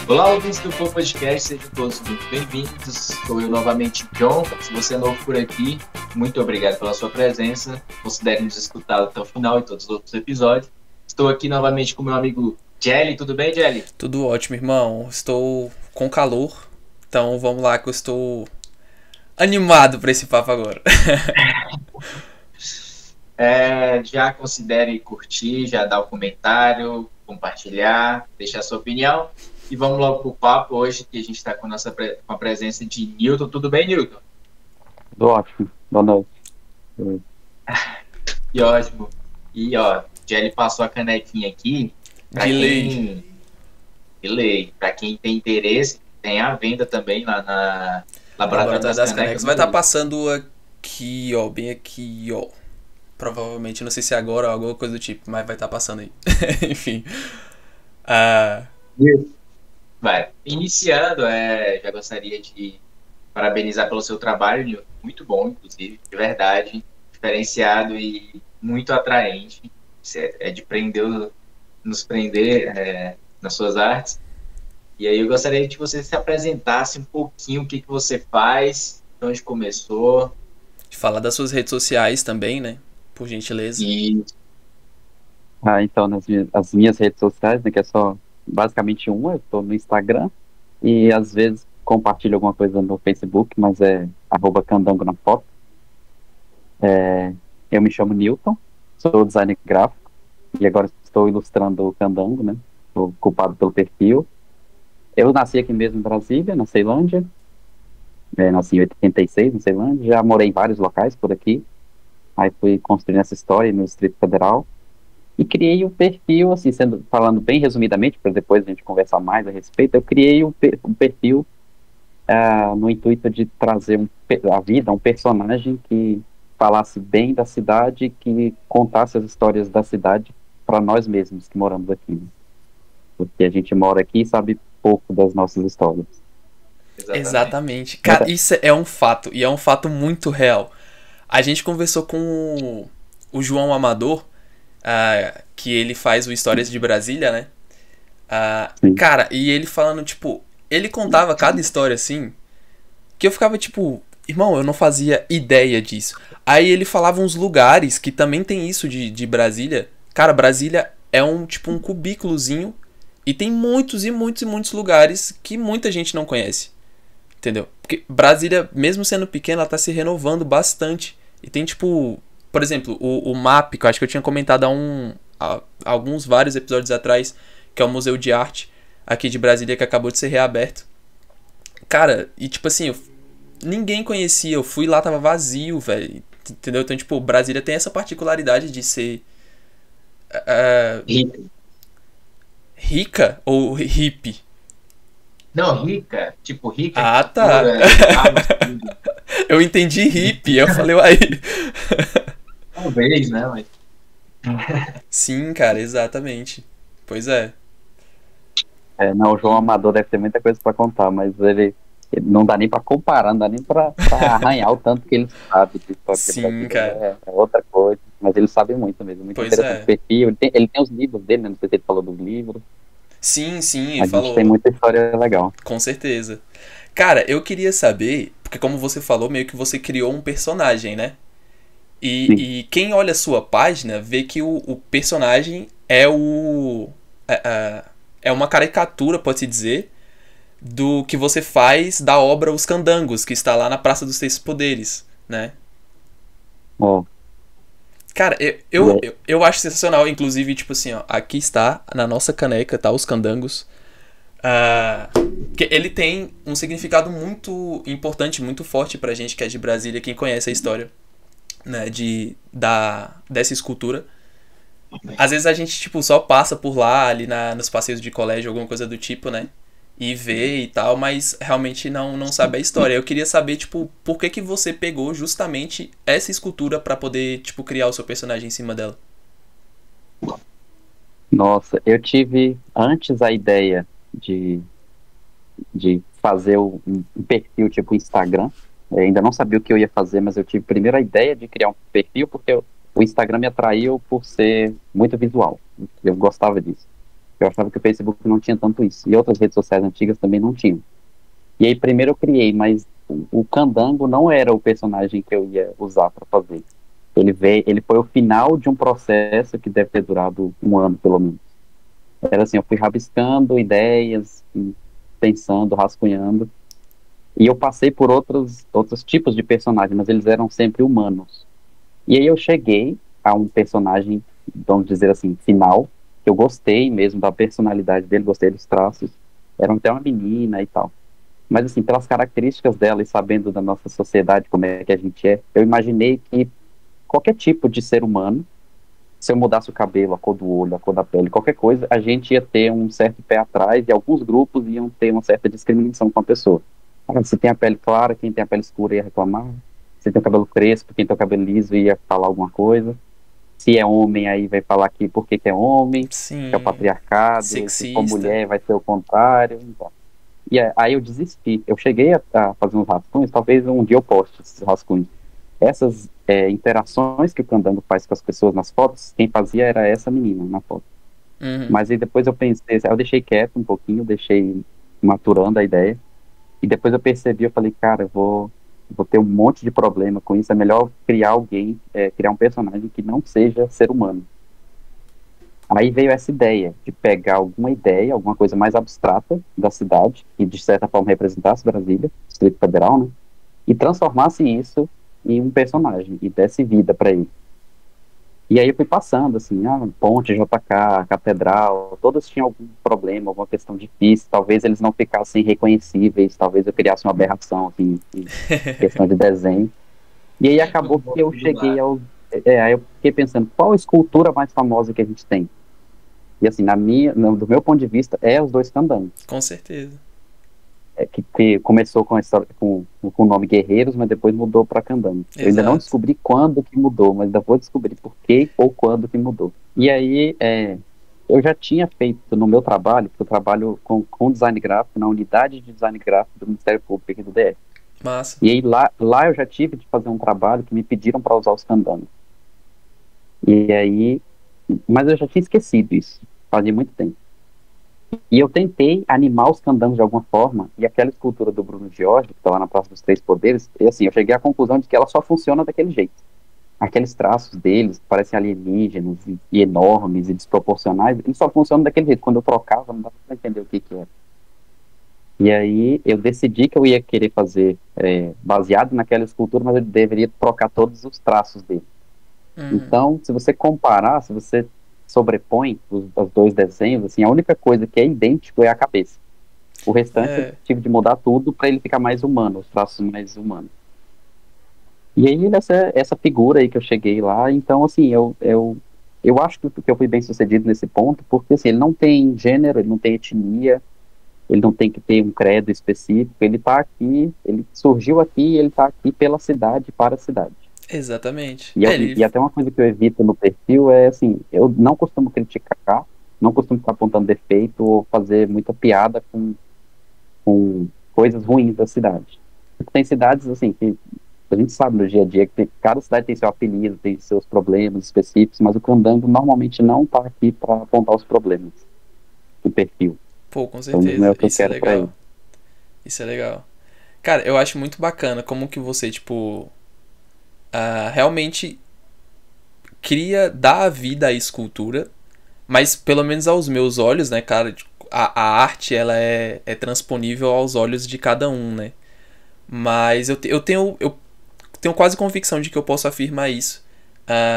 Olá, ouvintes do Flow Podcast, sejam todos muito bem-vindos. Sou eu novamente, John. Se você é novo por aqui, muito obrigado pela sua presença. Considere nos escutar até o final e todos os outros episódios. Estou aqui novamente com meu amigo Jelly. Tudo bem, Jelly? Tudo ótimo, irmão. Estou com calor, então vamos lá que eu estou animado para esse papo agora. Já considere curtir, já dar o comentário, compartilhar, deixar sua opinião. E vamos logo pro papo hoje, que a gente está com a presença de Newton. Tudo bem, Newton? Tudo ótimo. Boa noite. Que ótimo. E Jelly passou a canequinha aqui. De lei. De lei. Para quem tem interesse, tem a venda também lá na Laboratório das Canecas. Vai estar passando aqui, ó, bem aqui, ó. Provavelmente, não sei se é agora ou alguma coisa do tipo, mas vai estar passando aí. Enfim. Vai. Iniciando, já gostaria de parabenizar pelo seu trabalho, Newton. Muito bom, inclusive, de verdade, diferenciado e muito atraente. É de nos prender nas suas artes. E aí eu gostaria que você se apresentasse um pouquinho o que você faz, de onde começou. De falar das suas redes sociais também, né? Por gentileza. Então, as minhas redes sociais, né, que é só basicamente uma, eu estou no Instagram e às vezes compartilho alguma coisa no Facebook, mas é @candango na foto. Eu me chamo Newton, sou designer gráfico e agora estou ilustrando o Candango, né? Estou culpado pelo perfil. Eu nasci aqui mesmo em Brasília, na Ceilândia. Nasci em 86, na Ceilândia. Já morei em vários locais por aqui. Aí fui construindo essa história no Distrito Federal. E criei o perfil, assim, falando bem resumidamente, para depois a gente conversar mais a respeito, eu criei o perfil no intuito de trazer à vida um personagem que falasse bem da cidade, que contasse as histórias da cidade para nós mesmos que moramos aqui. Né? Porque a gente mora aqui e sabe pouco das nossas histórias. Exatamente. Cara, isso é um fato, e é um fato muito real. A gente conversou com o João Amador, que ele faz o Histórias de Brasília, né? Cara, e ele falando, tipo, ele contava cada história assim, que eu ficava tipo, irmão, eu não fazia ideia disso. Aí ele falava uns lugares que também tem isso de Brasília. Cara, Brasília é um cubículozinho e tem muitos e muitos e muitos lugares que muita gente não conhece. Entendeu? Porque Brasília, mesmo sendo pequena, ela tá se renovando bastante. E tem, tipo, por exemplo, o MAP, que eu acho que eu tinha comentado há vários episódios atrás, que é o Museu de Arte aqui de Brasília, que acabou de ser reaberto. Cara, e tipo assim, ninguém conhecia, eu fui lá, tava vazio, velho. Entendeu? Então, tipo, Brasília tem essa particularidade de ser rica ou hippie? Não, rica, tipo rica. Ah, tá. Eu entendi hippie, eu falei, aí. Talvez, né? Mas... Sim, cara, exatamente. Pois é. O João Amador deve ter muita coisa para contar, mas ele não dá nem para comparar, não dá nem para arranhar o tanto que ele sabe de história. Sim, cara. É outra coisa, mas ele sabe muito mesmo, muito interessante o perfil. Ele tem os livros dele, né? Não sei se ele falou dos livros. Sim, ele a falou. Gente tem muita história legal. Com certeza. Cara, eu queria saber, porque como você falou, meio que você criou um personagem, né? E quem olha a sua página vê que o personagem é uma caricatura, pode-se dizer, do que você faz da obra Os Candangos, que está lá na Praça dos Três Poderes, né? Cara, eu acho sensacional, inclusive, tipo assim, ó, aqui está, na nossa caneca, tá, Os Candangos. Que ele tem um significado muito importante, muito forte pra gente que é de Brasília, quem conhece a história, né, dessa escultura. Às vezes a gente, tipo, só passa por lá, ali nos passeios de colégio, alguma coisa do tipo, né? E vê e tal, mas realmente não sabe a história. Eu queria saber, tipo, por que você pegou justamente essa escultura pra poder, tipo, criar o seu personagem em cima dela? Nossa, eu tive antes a ideia de fazer um perfil tipo Instagram. Eu ainda não sabia o que eu ia fazer, mas eu tive primeiro a ideia de criar um perfil porque o Instagram me atraiu por ser muito visual. Eu gostava disso. Eu achava que o Facebook não tinha tanto isso. E outras redes sociais antigas também não tinham. E aí primeiro eu criei, mas o Candango não era o personagem que eu ia usar para fazer. Ele foi o final de um processo que deve ter durado um ano, pelo menos. Era assim, eu fui rabiscando ideias, pensando, rascunhando, e eu passei por outros tipos de personagens, mas eles eram sempre humanos. E aí eu cheguei a um personagem, vamos dizer assim, final, que eu gostei mesmo da personalidade dele, gostei dos traços. Era até uma menina e tal. Mas assim, pelas características dela e sabendo da nossa sociedade, como é que a gente é, eu imaginei que qualquer tipo de ser humano, se eu mudasse o cabelo, a cor do olho, a cor da pele, qualquer coisa, a gente ia ter um certo pé atrás e alguns grupos iam ter uma certa discriminação com a pessoa. Se tem a pele clara, quem tem a pele escura ia reclamar. Se tem o cabelo crespo, quem tem o cabelo liso ia falar alguma coisa. Se é homem, aí vai falar que por que é homem, Sim. que é o patriarcado. Sexista. Se for mulher, vai ser o contrário. Então. E aí eu desisti. Eu cheguei a fazer uns rascunhos, talvez um dia eu poste esses rascunhos. Essas interações que o Candango faz com as pessoas nas fotos, quem fazia era essa menina na foto. Uhum. Mas aí depois eu pensei, eu deixei quieto um pouquinho, deixei maturando a ideia. E depois eu percebi, eu falei, cara, eu vou ter um monte de problema com isso, é melhor criar alguém, criar um personagem que não seja ser humano. Aí veio essa ideia de pegar alguma ideia, alguma coisa mais abstrata da cidade, que de certa forma representasse Brasília, Distrito Federal, né? E transformasse isso em um personagem e desse vida para ele. E aí eu fui passando, assim, Ponte, JK, Catedral, todos tinham algum problema, alguma questão difícil, talvez eles não ficassem reconhecíveis, talvez eu criasse uma aberração, assim, em questão de desenho. E aí acabou que eu cheguei ao... aí eu fiquei pensando, qual a escultura mais famosa que a gente tem? E assim, do meu ponto de vista, é os dois Candangos. Com certeza. Que começou com a história com o nome Guerreiros, mas depois mudou para Candango. Eu ainda não descobri quando que mudou, mas ainda vou descobrir por que ou quando que mudou. E aí, eu já tinha feito no meu trabalho, porque eu trabalho com design gráfico na unidade de design gráfico do Ministério Público aqui do DF. Massa. E aí lá eu já tive de fazer um trabalho que me pediram para usar os Candangos. E aí, mas eu já tinha esquecido isso, fazia muito tempo. E eu tentei animar os Candangos de alguma forma, e aquela escultura do Bruno Jorge, que está lá na Praça dos Três Poderes, e assim, eu cheguei à conclusão de que ela só funciona daquele jeito. Aqueles traços deles, que parecem alienígenas, e enormes, e desproporcionais, eles só funcionam daquele jeito. Quando eu trocava, não dava para entender o que era. E aí, eu decidi que eu ia querer fazer, baseado naquela escultura, mas eu deveria trocar todos os traços dele. Uhum. Então, se você comparar, se você sobrepõe os dois desenhos, assim, a única coisa que é idêntico é a cabeça. O restante eu tive de mudar tudo para ele ficar mais humano, os traços mais humanos. E aí essa figura aí que eu cheguei lá, então assim, eu acho que eu fui bem sucedido nesse ponto, porque assim, ele não tem gênero, ele não tem etnia, ele não tem que ter um credo específico, ele tá aqui, ele surgiu aqui, ele tá aqui pela cidade, para a cidade. Exatamente. E até uma coisa que eu evito no perfil é assim, eu não costumo criticar, não costumo ficar apontando defeito ou fazer muita piada com coisas ruins da cidade. Porque tem cidades assim que a gente sabe no dia a dia que cada cidade tem seu apelido, tem seus problemas específicos, mas o Candango normalmente não tá aqui para apontar os problemas do perfil. Pô, com certeza. Então, não é o que Isso eu é quero pra legal. ele. Isso é legal. Cara, eu acho muito bacana como que você, tipo, realmente dá vida à escultura, mas pelo menos aos meus olhos, né, cara, a arte, ela é transponível aos olhos de cada um, né? Mas eu tenho quase convicção de que eu posso afirmar isso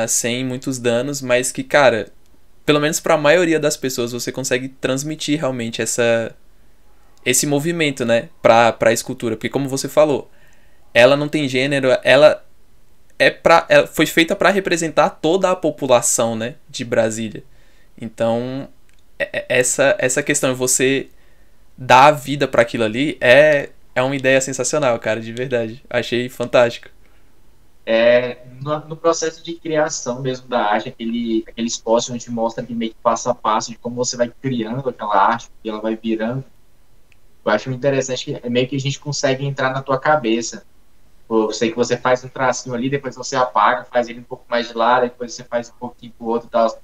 sem muitos danos, mas que, cara, pelo menos para a maioria das pessoas você consegue transmitir realmente esse movimento, né, pra escultura, porque como você falou, ela não tem gênero, ela foi feita para representar toda a população, né, de Brasília. Então, essa questão de você dar vida para aquilo ali é uma ideia sensacional, cara, de verdade. Achei fantástico. No processo de criação mesmo da arte, aqueles posts onde mostra que meio que passo a passo de como você vai criando aquela arte, e ela vai virando. Eu acho interessante que é meio que a gente consegue entrar na tua cabeça. Eu sei que você faz um tracinho ali, depois você apaga, faz ele um pouco mais de lado, depois você faz um pouquinho pro outro e tal.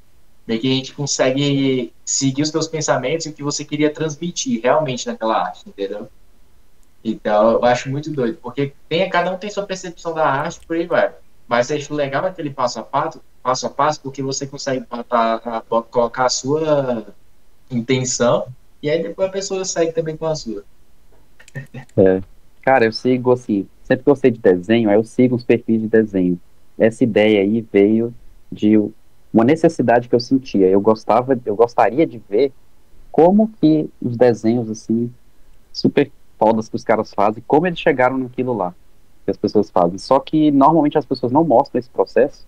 meio que a gente consegue seguir os teus pensamentos e o que você queria transmitir realmente naquela arte, entendeu? Então, eu acho muito doido, porque cada um tem sua percepção da arte, por aí vai. Mas eu acho legal aquele passo a passo, porque você consegue colocar a sua intenção, e aí depois a pessoa segue também com a sua. Cara, eu sigo assim, sempre gostei de desenho, aí eu sigo uns perfis de desenho. Essa ideia aí veio de uma necessidade que eu sentia. Eu gostaria de ver como que os desenhos assim super fodas que os caras fazem, como eles chegaram naquilo lá que as pessoas fazem. Só que normalmente as pessoas não mostram esse processo,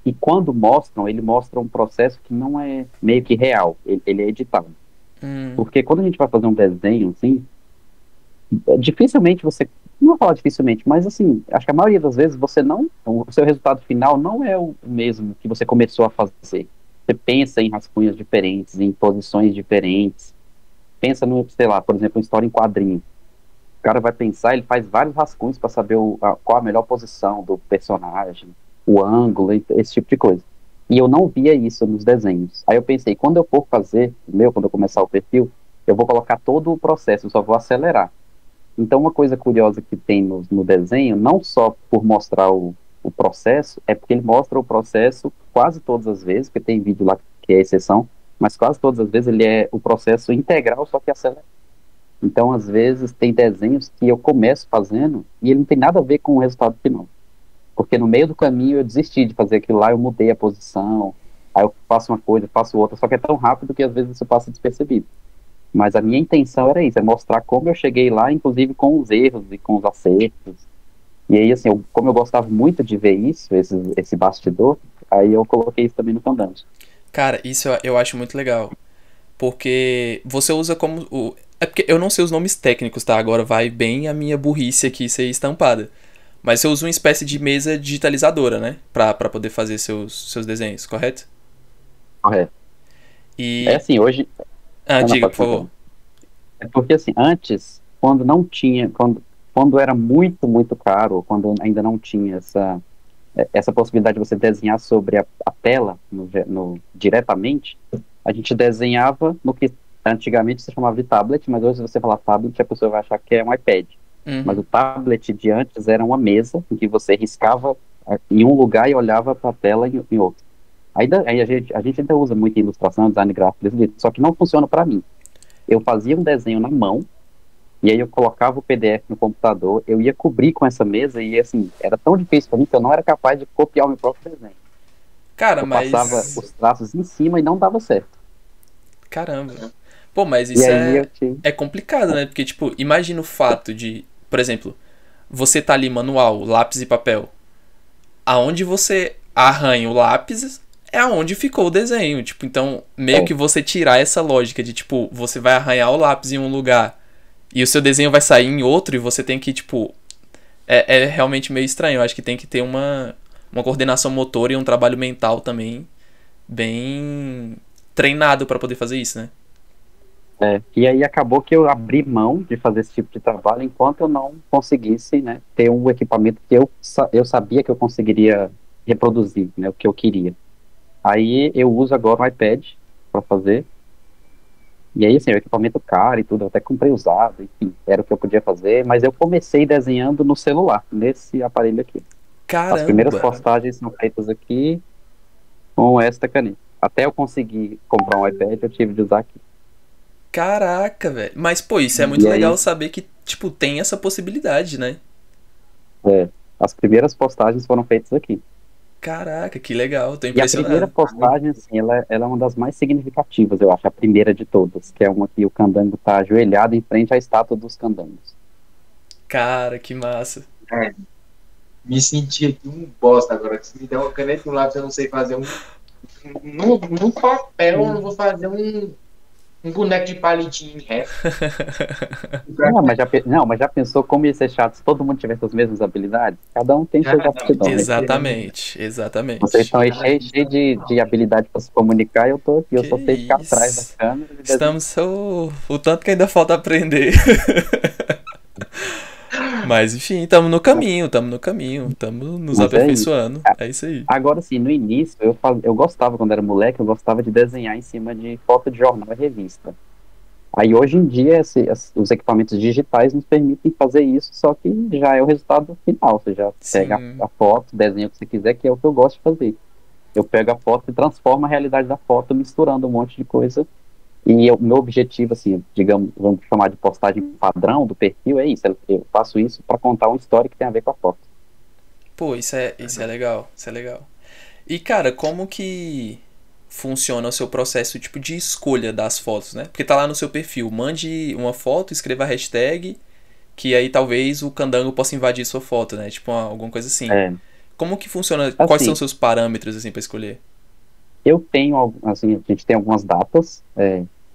e quando mostram, ele mostra um processo que não é meio que real, ele é editado. Porque quando a gente vai fazer um desenho, assim, dificilmente você, não vou falar dificilmente, mas assim, acho que a maioria das vezes você não, o seu resultado final não é o mesmo que você começou a fazer. Você pensa em rascunhos diferentes, em posições diferentes, pensa no, sei lá, por exemplo, uma história em quadrinho. O cara vai pensar, ele faz vários rascunhos para saber qual a melhor posição do personagem, o ângulo, esse tipo de coisa. E eu não via isso nos desenhos. Aí eu pensei, quando eu for fazer quando eu começar o perfil, eu vou colocar todo o processo, eu só vou acelerar. Então, uma coisa curiosa que tem no desenho, não só por mostrar o processo, é porque ele mostra o processo quase todas as vezes, porque tem vídeo lá que é exceção, mas quase todas as vezes ele é o processo integral, só que acelerado. Então, às vezes, tem desenhos que eu começo fazendo e ele não tem nada a ver com o resultado final. Porque no meio do caminho eu desisti de fazer aquilo lá, eu mudei a posição, aí eu faço uma coisa, faço outra, só que é tão rápido que às vezes isso passa despercebido. Mas a minha intenção era isso, é mostrar como eu cheguei lá, inclusive com os erros e com os acertos. E aí, assim, como eu gostava muito de ver isso, esse bastidor, aí eu coloquei isso também no Fandango. Cara, isso eu acho muito legal. Porque você usa como... É porque eu não sei os nomes técnicos, tá? Agora vai bem a minha burrice aqui ser estampada. Mas você usa uma espécie de mesa digitalizadora, né? Pra poder fazer seus desenhos, correto? Correto. E... É assim, hoje... diga, por favor. É porque, assim, antes, quando não tinha... Quando era muito, muito caro, quando ainda não tinha essa possibilidade de você desenhar sobre a tela diretamente, a gente desenhava no que antigamente se chamava de tablet, mas hoje se você falar tablet, a pessoa vai achar que é um iPad. Mas o tablet de antes era uma mesa em que você riscava em um lugar e olhava para a tela em outro. Aí a gente ainda usa muito ilustração, design gráfico, só que não funciona para mim. Eu fazia um desenho na mão, e aí eu colocava o PDF no computador, eu ia cobrir com essa mesa, e assim, era tão difícil para mim que eu não era capaz de copiar o meu próprio desenho. Cara, eu passava os traços em cima e não dava certo. Caramba. Pô, mas isso é complicado, né? Porque, tipo, imagina o fato de, por exemplo, você tá ali manual, lápis e papel. Aonde você arranha o lápis é aonde ficou o desenho. Tipo, então, meio que você tirar essa lógica de, tipo, você vai arranhar o lápis em um lugar e o seu desenho vai sair em outro e você tem que, tipo... É realmente meio estranho. Eu acho que tem que ter uma coordenação motora e um trabalho mental também bem treinado pra poder fazer isso, né? E aí acabou que eu abri mão de fazer esse tipo de trabalho enquanto eu não conseguisse, né, ter um equipamento que eu sabia que eu conseguiria reproduzir, né, o que eu queria. Aí eu uso agora o iPad para fazer. E aí, assim, o equipamento caro e tudo, eu até comprei usado, enfim, era o que eu podia fazer, mas eu comecei desenhando no celular, nesse aparelho aqui. Caramba! As primeiras postagens são feitas aqui com esta caneta. Até eu conseguir comprar um iPad, eu tive de usar aqui. Caraca, velho. Mas, pô, isso é muito legal saber que, tipo, tem essa possibilidade, né? As primeiras postagens foram feitas aqui. Caraca, que legal, tô impressionado. E a primeira postagem, assim, ela é uma das mais significativas, eu acho, a primeira de todas, que é uma que o candango tá ajoelhado em frente à estátua dos candangos. Cara, que massa. Me senti aqui um bosta agora, que se me der uma caneta e um lápis, eu não sei fazer no papel, eu não vou fazer um boneco de palitinho em ré. Mas já pensou como ia ser chato se todo mundo tivesse as mesmas habilidades? Cada um tem suas aptidões. Exatamente. Vocês estão aí cheios de habilidade para se comunicar e eu tô aqui, eu só sei ficar atrás da câmera. Estamos o tanto que ainda falta aprender. Mas enfim, estamos no caminho, estamos nos Mas é isso. aperfeiçoando. É isso aí. Agora, assim, no início, eu gostava, quando era moleque, eu gostava de desenhar em cima de foto de jornal e revista. Aí, hoje em dia, os equipamentos digitais nos permitem fazer isso, só que já é o resultado final. Você já pega Sim. a foto, desenha o que você quiser, que é o que eu gosto de fazer. Eu pego a foto e transformo a realidade da foto, misturando um monte de coisa. E o meu objetivo, assim, digamos, vamos chamar de postagem padrão do perfil, é isso. Eu faço isso para contar uma história que tem a ver com a foto. Pô, isso é legal, isso é legal. E, cara, como que funciona o seu processo, tipo, de escolha das fotos, né? Porque tá lá no seu perfil, mande uma foto, escreva a hashtag, que aí talvez o candango possa invadir sua foto, né? Tipo, alguma coisa assim. É, Como que funciona? Quais são os assim, seus parâmetros, assim, pra escolher? eu tenho, assim, a gente tem algumas datas,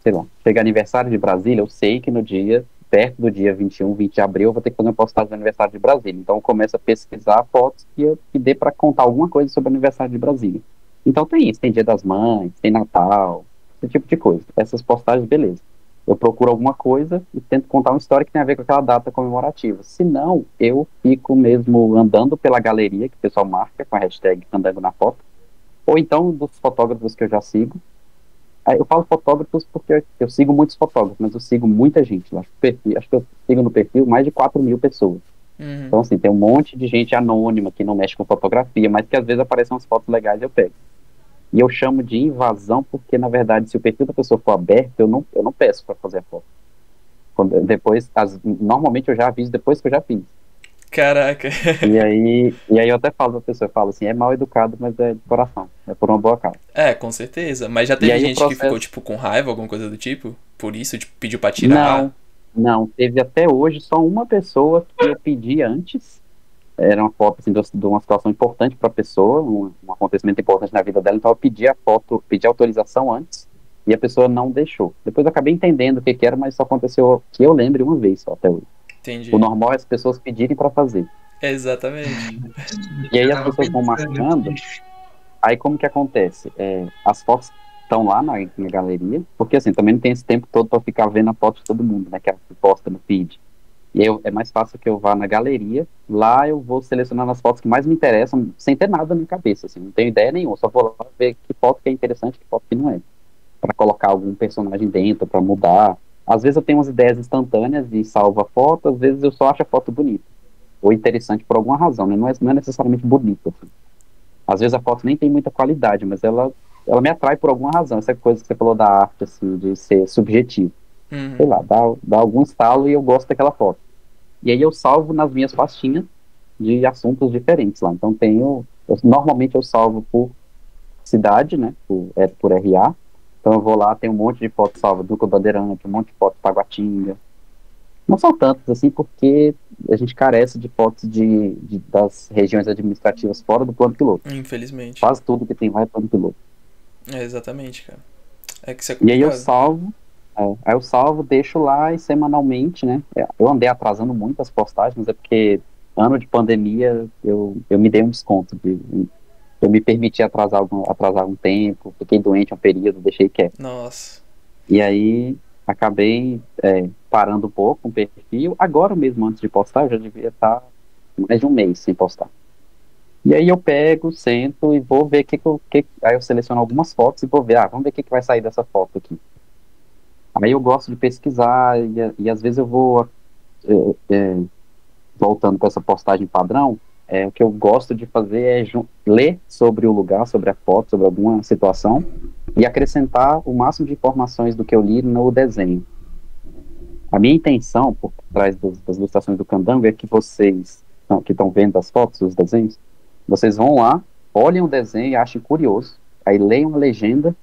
sei lá, chega aniversário de Brasília, eu sei que no dia, perto do dia 21, 20 de abril, eu vou ter que fazer uma postagem do aniversário de Brasília. Então eu começo a pesquisar fotos que dê para contar alguma coisa sobre o aniversário de Brasília. Então tem isso, tem Dia das Mães, tem Natal, esse tipo de coisa. Essas postagens, beleza. Eu procuro alguma coisa e tento contar uma história que tem a ver com aquela data comemorativa. Se não, eu fico mesmo andando pela galeria, que o pessoal marca com a hashtag Candango na Foto, ou então dos fotógrafos que eu já sigo. Eu falo fotógrafos porque eu sigo muitos fotógrafos, mas eu sigo muita gente. Acho que eu sigo no perfil mais de 4.000 pessoas. Uhum. Então, assim, tem um monte de gente anônima que não mexe com fotografia, mas que às vezes aparecem umas fotos legais e eu pego. E eu chamo de invasão porque, na verdade, se o perfil da pessoa for aberto, eu não peço para fazer a foto. Normalmente eu já aviso depois que eu já fiz. Caraca. E aí eu até falo pra pessoa, eu falo assim, é mal educado, mas é de coração, é por uma boa causa. É, com certeza. Mas já E teve aí o gente que ficou, processo, tipo, com raiva, alguma coisa do tipo? Por isso, tipo, pediu pra tirar? não, não, teve até hoje só uma pessoa que eu pedi antes, era uma foto assim, de uma situação importante para a pessoa, um acontecimento importante na vida dela, então eu pedi a foto, pedi autorização antes, e a pessoa não deixou. Depois eu acabei entendendo o que que era, mas só aconteceu que eu lembre uma vez só até hoje. O Entendi. normal é as pessoas pedirem para fazer. Exatamente. E aí Eu as tava pessoas vão pensando marcando. aqui. Aí como que acontece? As fotos estão lá na galeria, porque assim, também não tem esse tempo todo para ficar vendo a foto de todo mundo, né, que ela posta no feed. E aí é mais fácil que eu vá na galeria, lá eu vou selecionando as fotos que mais me interessam, sem ter nada na cabeça, assim, não tenho ideia nenhuma, só vou lá ver que foto que é interessante, que foto que não é, para colocar algum personagem dentro, para mudar. Às vezes eu tenho umas ideias instantâneas e salvo a foto, às vezes eu só acho a foto bonita, ou interessante por alguma razão, né, não é necessariamente bonita, assim. Às vezes a foto nem tem muita qualidade, mas ela me atrai por alguma razão. Essa coisa que você falou da arte, assim, de ser subjetivo. Sei Uhum. lá, dá algum estalo e eu gosto daquela foto. E aí eu salvo nas minhas pastinhas de assuntos diferentes lá. Então normalmente eu salvo por cidade, né, por RA. Então eu vou lá, tem um monte de fotos salvas do Bandeirante, um monte de fotos Taguatinga. Não são tantas assim, porque a gente carece de fotos das regiões administrativas fora do plano piloto. Infelizmente. Quase tudo que tem lá é plano piloto. É, exatamente, cara. É que isso é E aí eu complicado. salvo, deixo lá e semanalmente, né? Eu andei atrasando muito as postagens, mas é porque ano de pandemia eu me dei um desconto. Eu me permiti atrasar um tempo, fiquei doente um período, deixei quieto. Nossa. E aí acabei parando um pouco com o perfil. Agora mesmo, antes de postar, eu já devia estar mais de um mês sem postar. E aí eu pego, sento e vou ver aí eu seleciono algumas fotos e vou ver, vamos ver o que vai sair dessa foto aqui. Aí eu gosto de pesquisar e às vezes eu vou voltando para essa postagem padrão, o que eu gosto de fazer é ler sobre o lugar, sobre a foto, sobre alguma situação e acrescentar o máximo de informações do que eu li no desenho. A minha intenção por trás das ilustrações do Candango é que vocês que estão vendo as fotos, os desenhos, vocês vão lá, olhem o desenho e achem curioso, aí leiam a legenda,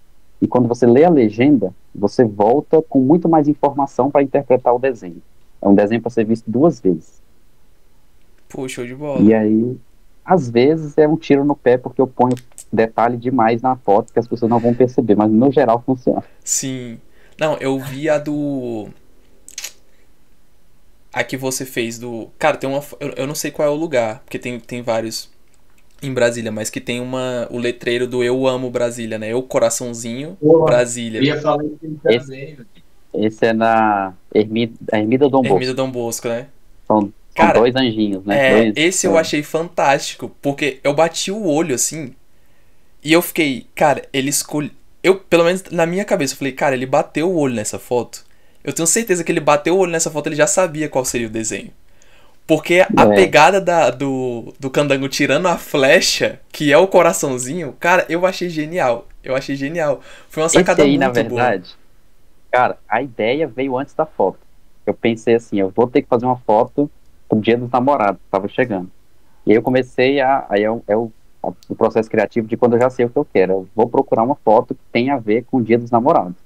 e quando você lê a legenda, você volta com muito mais informação para interpretar o desenho. É um desenho para ser visto duas vezes. Pô, show de bola. E aí, às vezes, é um tiro no pé, porque eu ponho detalhe demais na foto que as pessoas não vão perceber, mas no geral funciona. Sim. Não, eu vi a do. A que você fez do. Cara, tem uma. Eu não sei qual é o lugar, porque tem vários em Brasília, mas que tem o letreiro do Eu Amo Brasília, né? Eu coraçãozinho Pô, eu Brasília. ia falar isso Esse, também. esse é na Ermida Dom Ermida Bosco. Dom Bosco, né? Com Cara, dois anjinhos, né? Dois, esse eu achei fantástico, porque eu bati o olho assim e eu fiquei, cara, ele escolheu. Eu, pelo menos na minha cabeça, eu falei, cara, ele bateu o olho nessa foto. Eu tenho certeza que ele bateu o olho nessa foto, ele já sabia qual seria o desenho. Porque a é, pegada do candango tirando a flecha, que é o coraçãozinho, cara, eu achei genial. Eu achei genial. Foi uma esse sacada aí, na muito boa. verdade, cara, a ideia veio antes da foto. Eu pensei assim, eu vou ter que fazer uma foto pro Dia dos Namorados, que tava chegando. E aí eu comecei aí o processo criativo de quando eu já sei o que eu quero. Eu vou procurar uma foto que tenha a ver com o Dia dos Namorados.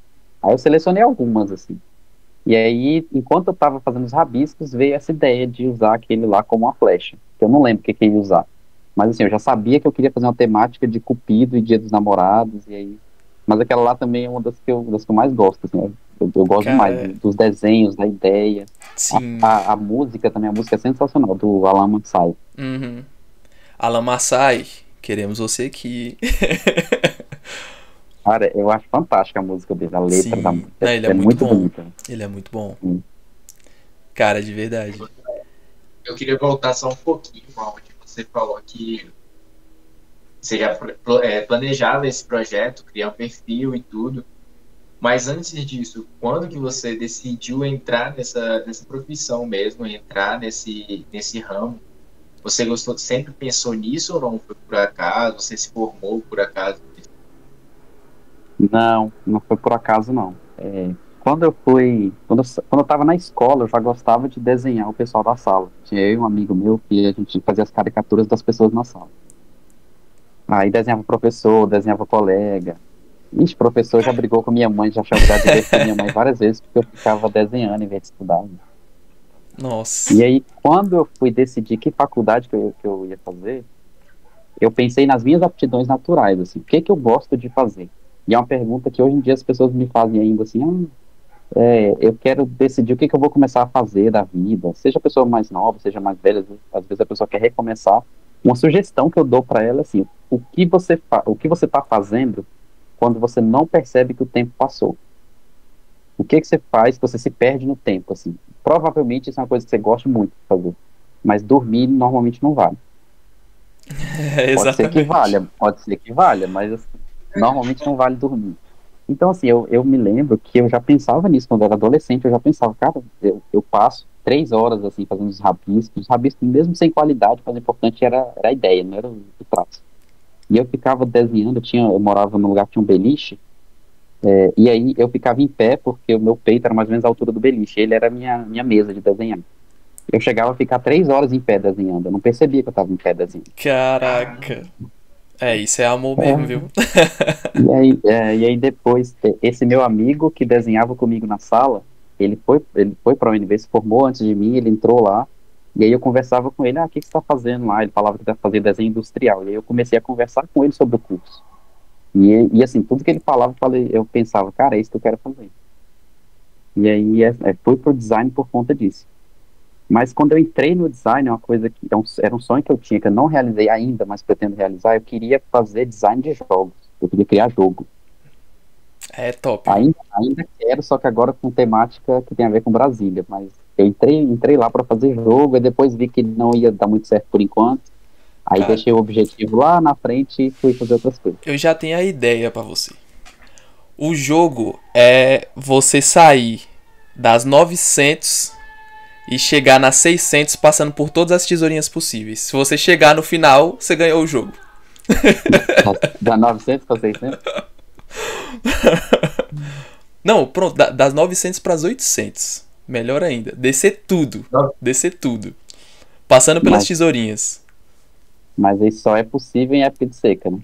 Aí eu selecionei algumas, assim. E aí, enquanto eu tava fazendo os rabiscos, veio essa ideia de usar aquele lá como uma flecha. Que eu não lembro o que que eu ia usar. Mas assim, eu já sabia que eu queria fazer uma temática de Cupido e Dia dos Namorados, e aí... Mas aquela lá também é uma das que eu mais gosto, assim. Eu gosto demais Cara, dos desenhos, da ideia. sim. A música também, a música é sensacional, do Alan Mansai. Uhum. Alan Massai, queremos você aqui. Cara, eu acho fantástica a música dele, a letra da Sim. música. Não, ele é É muito muito bom. bonita. Ele é muito bom. Sim. Cara, de verdade. Eu queria voltar só um pouquinho onde você falou que você já planejava esse projeto, criar um perfil e tudo. Mas antes disso, quando que você decidiu entrar nessa profissão mesmo, entrar nesse ramo? Você gostou, sempre pensou nisso ou não foi por acaso? Você se formou por acaso? Não, não foi por acaso, não. Quando eu estava na escola, eu já gostava de desenhar o pessoal da sala. Tinha eu e um amigo meu que a gente fazia as caricaturas das pessoas na sala. Aí desenhava o professor, desenhava o colega. Ixi, professor já brigou com minha mãe, já divertiu minha mãe várias vezes porque eu ficava desenhando em vez de estudar. E Nossa. aí, quando eu fui decidir que faculdade que eu ia fazer, eu pensei nas minhas aptidões naturais, assim, o que que eu gosto de fazer? E é uma pergunta que hoje em dia as pessoas me fazem ainda assim, eu quero decidir o que que eu vou começar a fazer da vida, seja a pessoa mais nova, seja mais velha, às vezes a pessoa quer recomeçar. Uma sugestão que eu dou para ela é assim, o que você está fazendo quando você não percebe que o tempo passou? O que que você faz que você se perde no tempo, assim? Provavelmente isso é uma coisa que você gosta muito de fazer, mas dormir normalmente não vale. É, exatamente. Pode ser que valha, mas assim, normalmente não vale dormir. Então, assim, eu me lembro que eu já pensava nisso quando eu era adolescente, eu já pensava, cara, eu passo 3 horas, assim, fazendo os rabiscos mesmo sem qualidade, mas o importante era a ideia, não era o traço. E eu ficava desenhando, eu morava num lugar que tinha um beliche, e aí eu ficava em pé, porque o meu peito era mais ou menos a altura do beliche, ele era a minha mesa de desenhar. Eu chegava a ficar 3 horas em pé desenhando, eu não percebia que eu estava em pé desenhando. Caraca. É, isso é amor mesmo, viu? E aí depois, esse meu amigo que desenhava comigo na sala, ele foi para a UNB, se formou antes de mim, ele entrou lá, e aí eu conversava com ele, o que que você está fazendo lá? Ele falava que está fazendo desenho industrial, e aí eu comecei a conversar com ele sobre o curso. E assim, tudo que ele falava, eu pensava, cara, é isso que eu quero fazer. E aí fui pro design por conta disso. Mas quando eu entrei no design, é uma coisa que era um sonho que eu tinha, que eu não realizei ainda, mas pretendo realizar, eu queria fazer design de jogos. Eu queria criar jogo. É top, viu? Ainda quero, só que agora com temática que tem a ver com Brasília. Mas eu entrei lá para fazer jogo, e depois vi que não ia dar muito certo por enquanto. Aí Cara, deixei o objetivo lá na frente e fui fazer outras coisas. eu já tenho a ideia pra você. O jogo é você sair das 900 e chegar nas 600 passando por todas as tesourinhas possíveis. Se você chegar no final, você ganhou o jogo. Da 900 para 600? Não, pronto, das 900 para as 800. Melhor ainda, descer tudo. Descer tudo. Passando pelas Mas, tesourinhas. mas isso só é possível em época de seca, né?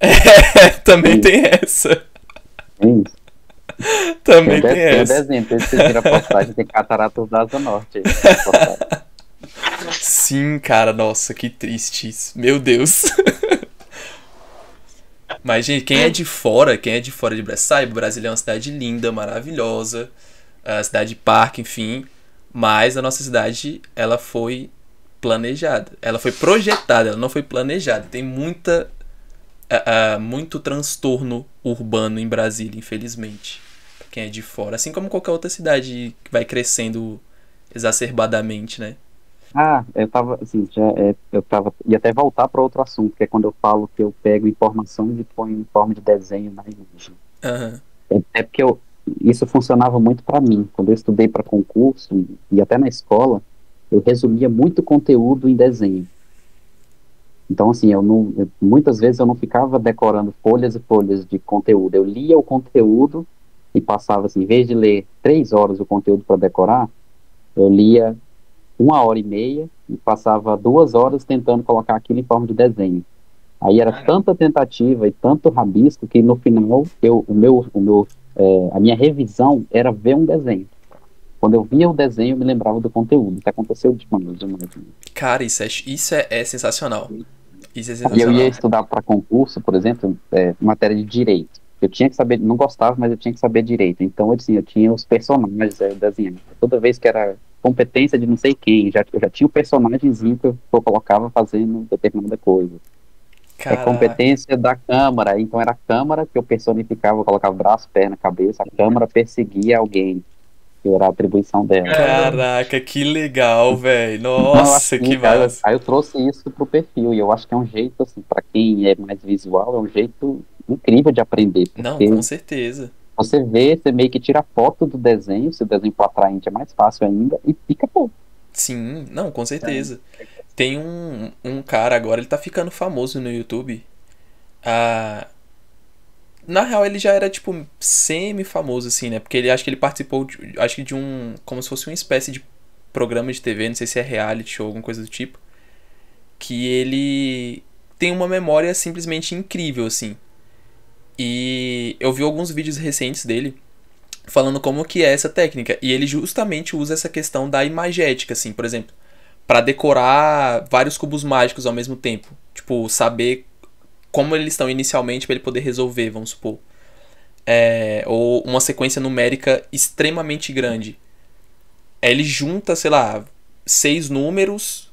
É, também Sim, tem essa. é isso. Também tem Tem o essa. desenho, vocês viram a postagem, tem Cataratas da Asa Norte aí, na postagem. Sim, cara, nossa, que triste isso. Meu Deus. Mas, gente, quem é de fora de Brasília, sabe, Brasília é uma cidade linda, maravilhosa, a cidade parque, enfim. Mas a nossa cidade, ela foi planejada. Ela foi projetada, ela não foi planejada. Tem muito transtorno urbano em Brasília, infelizmente. Pra quem é de fora. Assim como qualquer outra cidade que vai crescendo exacerbadamente, né? Eu tava, assim, ia até voltar para outro assunto, que é quando eu falo que eu pego informação e ponho em forma de desenho na imagem. Aham. É porque isso funcionava muito para mim. Quando eu estudei para concurso e até na escola, eu resumia muito conteúdo em desenho. Então, assim, muitas vezes eu não ficava decorando folhas e folhas de conteúdo. Eu lia o conteúdo e passava, assim, em vez de ler 3 horas o conteúdo para decorar, eu lia 1 hora e meia e passava 2 horas tentando colocar aquilo em forma de desenho. Aí era Cara, tanta tentativa e tanto rabisco que no final a minha revisão era ver um desenho. Quando eu via o desenho, eu me lembrava do conteúdo. Isso aconteceu demais. Cara, isso é sensacional. Isso é E eu ia sensacional. estudar para concurso, por exemplo, matéria de direito. Eu tinha que saber, não gostava, mas eu tinha que saber direito. Então, assim, eu tinha os personagens, eu desenhava. Toda vez que era competência de não sei quem, eu já tinha o personagemzinho que eu colocava fazendo determinada coisa. É Caraca. competência da Câmara, então era a Câmara que eu personificava, eu colocava braço, perna, cabeça, a Câmara perseguia alguém, que era a atribuição dela. caramba. Caraca, que legal, velho. Então, eu acho Nossa, que que massa. aí eu trouxe isso pro perfil, e eu acho que é um jeito, assim, para quem é mais visual, é um jeito incrível de aprender, Não, com porque certeza. você vê, você meio que tira foto do desenho, se o desenho for atraente é mais fácil ainda, e fica bom. Sim, não, com certeza. Tem um cara agora, ele tá ficando famoso no YouTube. Ah, na real, ele já era, tipo, semi-famoso, assim, né? Porque ele acho que ele participou, acho que de um. Como se fosse uma espécie de programa de TV, não sei se é reality show, alguma coisa do tipo. Que ele tem uma memória simplesmente incrível, assim. E eu vi alguns vídeos recentes dele falando como que é essa técnica. E ele justamente usa essa questão da imagética, assim, por exemplo, para decorar vários cubos mágicos ao mesmo tempo. Tipo, saber como eles estão inicialmente para ele poder resolver, vamos supor. Ou uma sequência numérica extremamente grande. Ele junta, sei lá, 6 números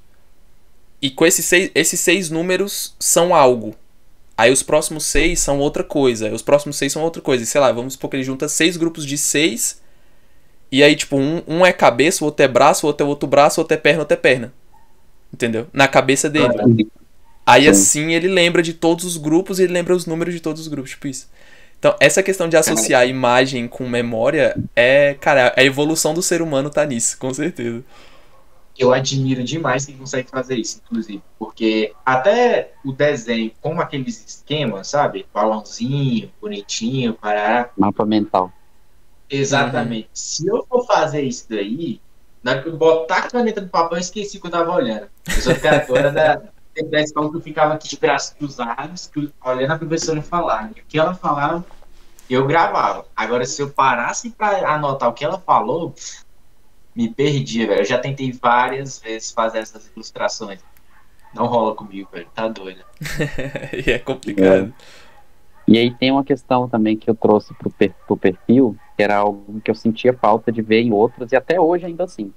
e com esses 6 números são algo. Aí os próximos 6 são outra coisa. Aí os próximos 6 são outra coisa. E sei lá, vamos supor que ele junta 6 grupos de 6. E aí, tipo, um é cabeça, o outro é braço, o outro é outro braço, o outro é perna, o outro é perna. Entendeu? Na cabeça dele. Aí Sim. assim ele lembra de todos os grupos e ele lembra os números de todos os grupos, tipo isso. Então, essa questão de associar imagem com memória cara, a evolução do ser humano tá nisso, com certeza. Eu admiro demais quem consegue fazer isso, inclusive, porque até o desenho, como aqueles esquemas, sabe? Balãozinho, bonitinho, parará. Mapa mental. Uhum. Exatamente. Se eu for fazer isso daí, na hora que eu botar a caneta no papel, eu esqueci o que eu tava olhando. Eu sou criadora da escola que eu ficava aqui de braços cruzados, olhando a professora falar. E o que ela falava, eu gravava. Agora, se eu parasse para anotar o que ela falou, me perdia, velho. Eu já tentei várias vezes fazer essas ilustrações. Não rola comigo, velho. Tá doido. E é complicado. E aí tem uma questão também que eu trouxe pro perfil, que era algo que eu sentia falta de ver em outros, e até hoje ainda assim,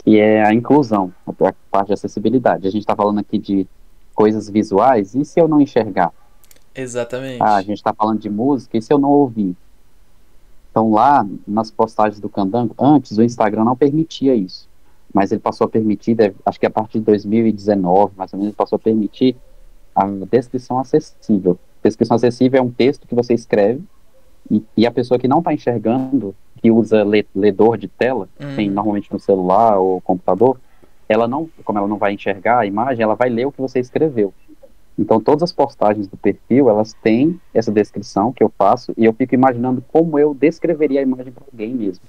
que é a inclusão, a parte de acessibilidade. A gente está falando aqui de coisas visuais, e se eu não enxergar? A Exatamente. gente está falando de música, e se eu não ouvir? Então lá, nas postagens do Candango, antes o Instagram não permitia isso, mas ele passou a permitir, acho que a partir de 2019, mais ou menos, ele passou a permitir a descrição acessível. Descrição acessível é um texto que você escreve e a pessoa que não está enxergando, que usa ledor de tela, tem Uhum. normalmente no celular ou computador, ela não, como ela não vai enxergar a imagem, ela vai ler o que você escreveu. Então, todas as postagens do perfil, elas têm essa descrição que eu faço e eu fico imaginando como eu descreveria a imagem para alguém mesmo.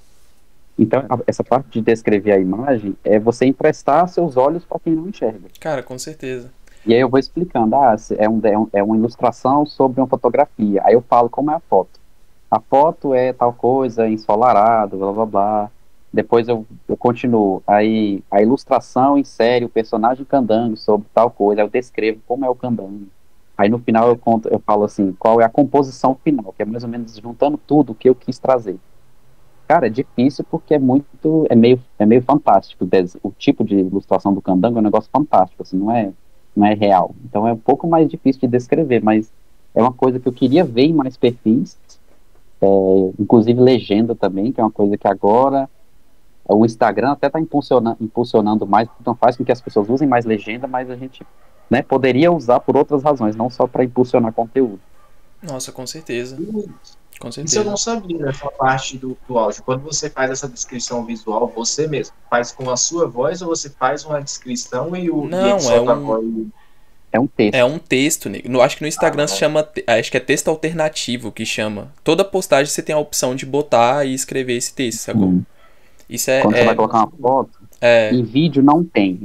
Então, essa parte de descrever a imagem é você emprestar seus olhos para quem não enxerga. Cara, com certeza. E aí eu vou explicando, é uma ilustração sobre uma fotografia. Aí eu falo como é a foto. A foto é tal coisa, ensolarado, blá blá blá. Depois eu continuo. Aí a ilustração insere o personagem candango sobre tal coisa. Aí eu descrevo como é o candango. Aí no final eu falo assim, qual é a composição final, que é mais ou menos juntando tudo que eu quis trazer. Cara, é difícil porque é meio fantástico. O tipo de ilustração do candango é um negócio fantástico, assim, não é real. Então é um pouco mais difícil de descrever, mas é uma coisa que eu queria ver em mais perfis, inclusive legenda também, que é uma coisa que agora O Instagram até está impulsionando mais, então faz com que as pessoas usem mais legenda, mas a gente, né, poderia usar por outras razões, não só para impulsionar conteúdo. Nossa, com certeza. Com Isso eu certeza. não sabia dessa parte do áudio. Quando você faz essa descrição visual, você mesmo faz com a sua voz ou você faz uma descrição e ele Não, solta a voz? É um texto. É um texto, nego. Acho que no Instagram se chama. Acho que é texto alternativo que chama. Toda postagem você tem a opção de botar e escrever esse texto, sacou? Isso é. Quando você vai colocar uma foto, em vídeo não tem,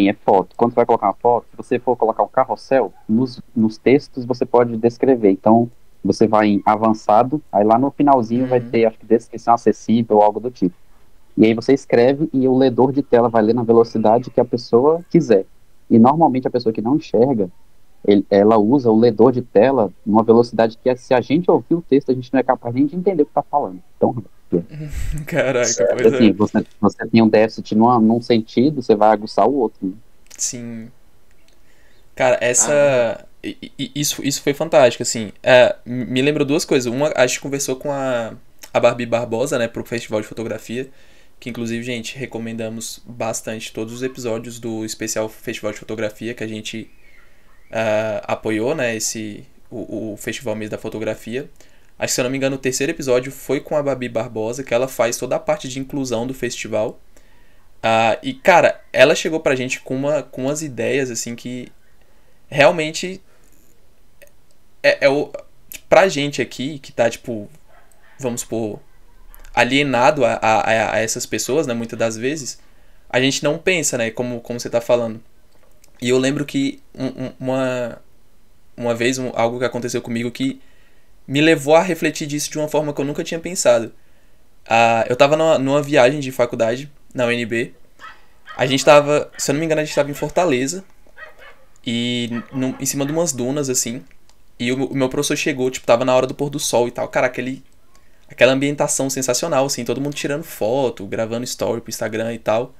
é foto. Quando você vai colocar uma foto, se você for colocar um carrossel, nos textos você pode descrever. Então, você vai em avançado, aí lá no finalzinho vai ter, acho que descrição acessível ou algo do tipo. E aí você escreve e o ledor de tela vai ler na velocidade que a pessoa quiser. E normalmente a pessoa que não enxerga, ela usa o ledor de tela numa velocidade que se a gente ouvir o texto, a gente não é capaz nem de entender o que está falando. Então, caraca, pois assim, é. você tem um déficit num sentido, você vai aguçar o outro. Né? Sim. Cara, isso foi fantástico, assim. Me lembrou duas coisas. Uma, a gente conversou com a Barbie Barbosa, né, pro Festival de Fotografia, que inclusive, gente, recomendamos bastante todos os episódios do especial Festival de Fotografia que a gente apoiou, né, o Festival Mês da Fotografia. Acho que, se eu não me engano, o terceiro episódio foi com a Barbie Barbosa, que ela faz toda a parte de inclusão do festival. E, cara, ela chegou pra gente com umas ideias, assim, que realmente pra gente aqui, que tá, tipo, vamos supor, alienado a essas pessoas, né, muitas das vezes, a gente não pensa, né, como você tá falando. E eu lembro que uma vez, algo que aconteceu comigo que me levou a refletir disso de uma forma que eu nunca tinha pensado. Eu tava numa viagem de faculdade, na UNB. A gente tava, se eu não me engano, a gente tava em Fortaleza. E em cima de umas dunas, assim. E o meu professor chegou, tipo, tava na hora do pôr do sol e tal. Cara, aquela ambientação sensacional, assim. Todo mundo tirando foto, gravando story pro Instagram e tal.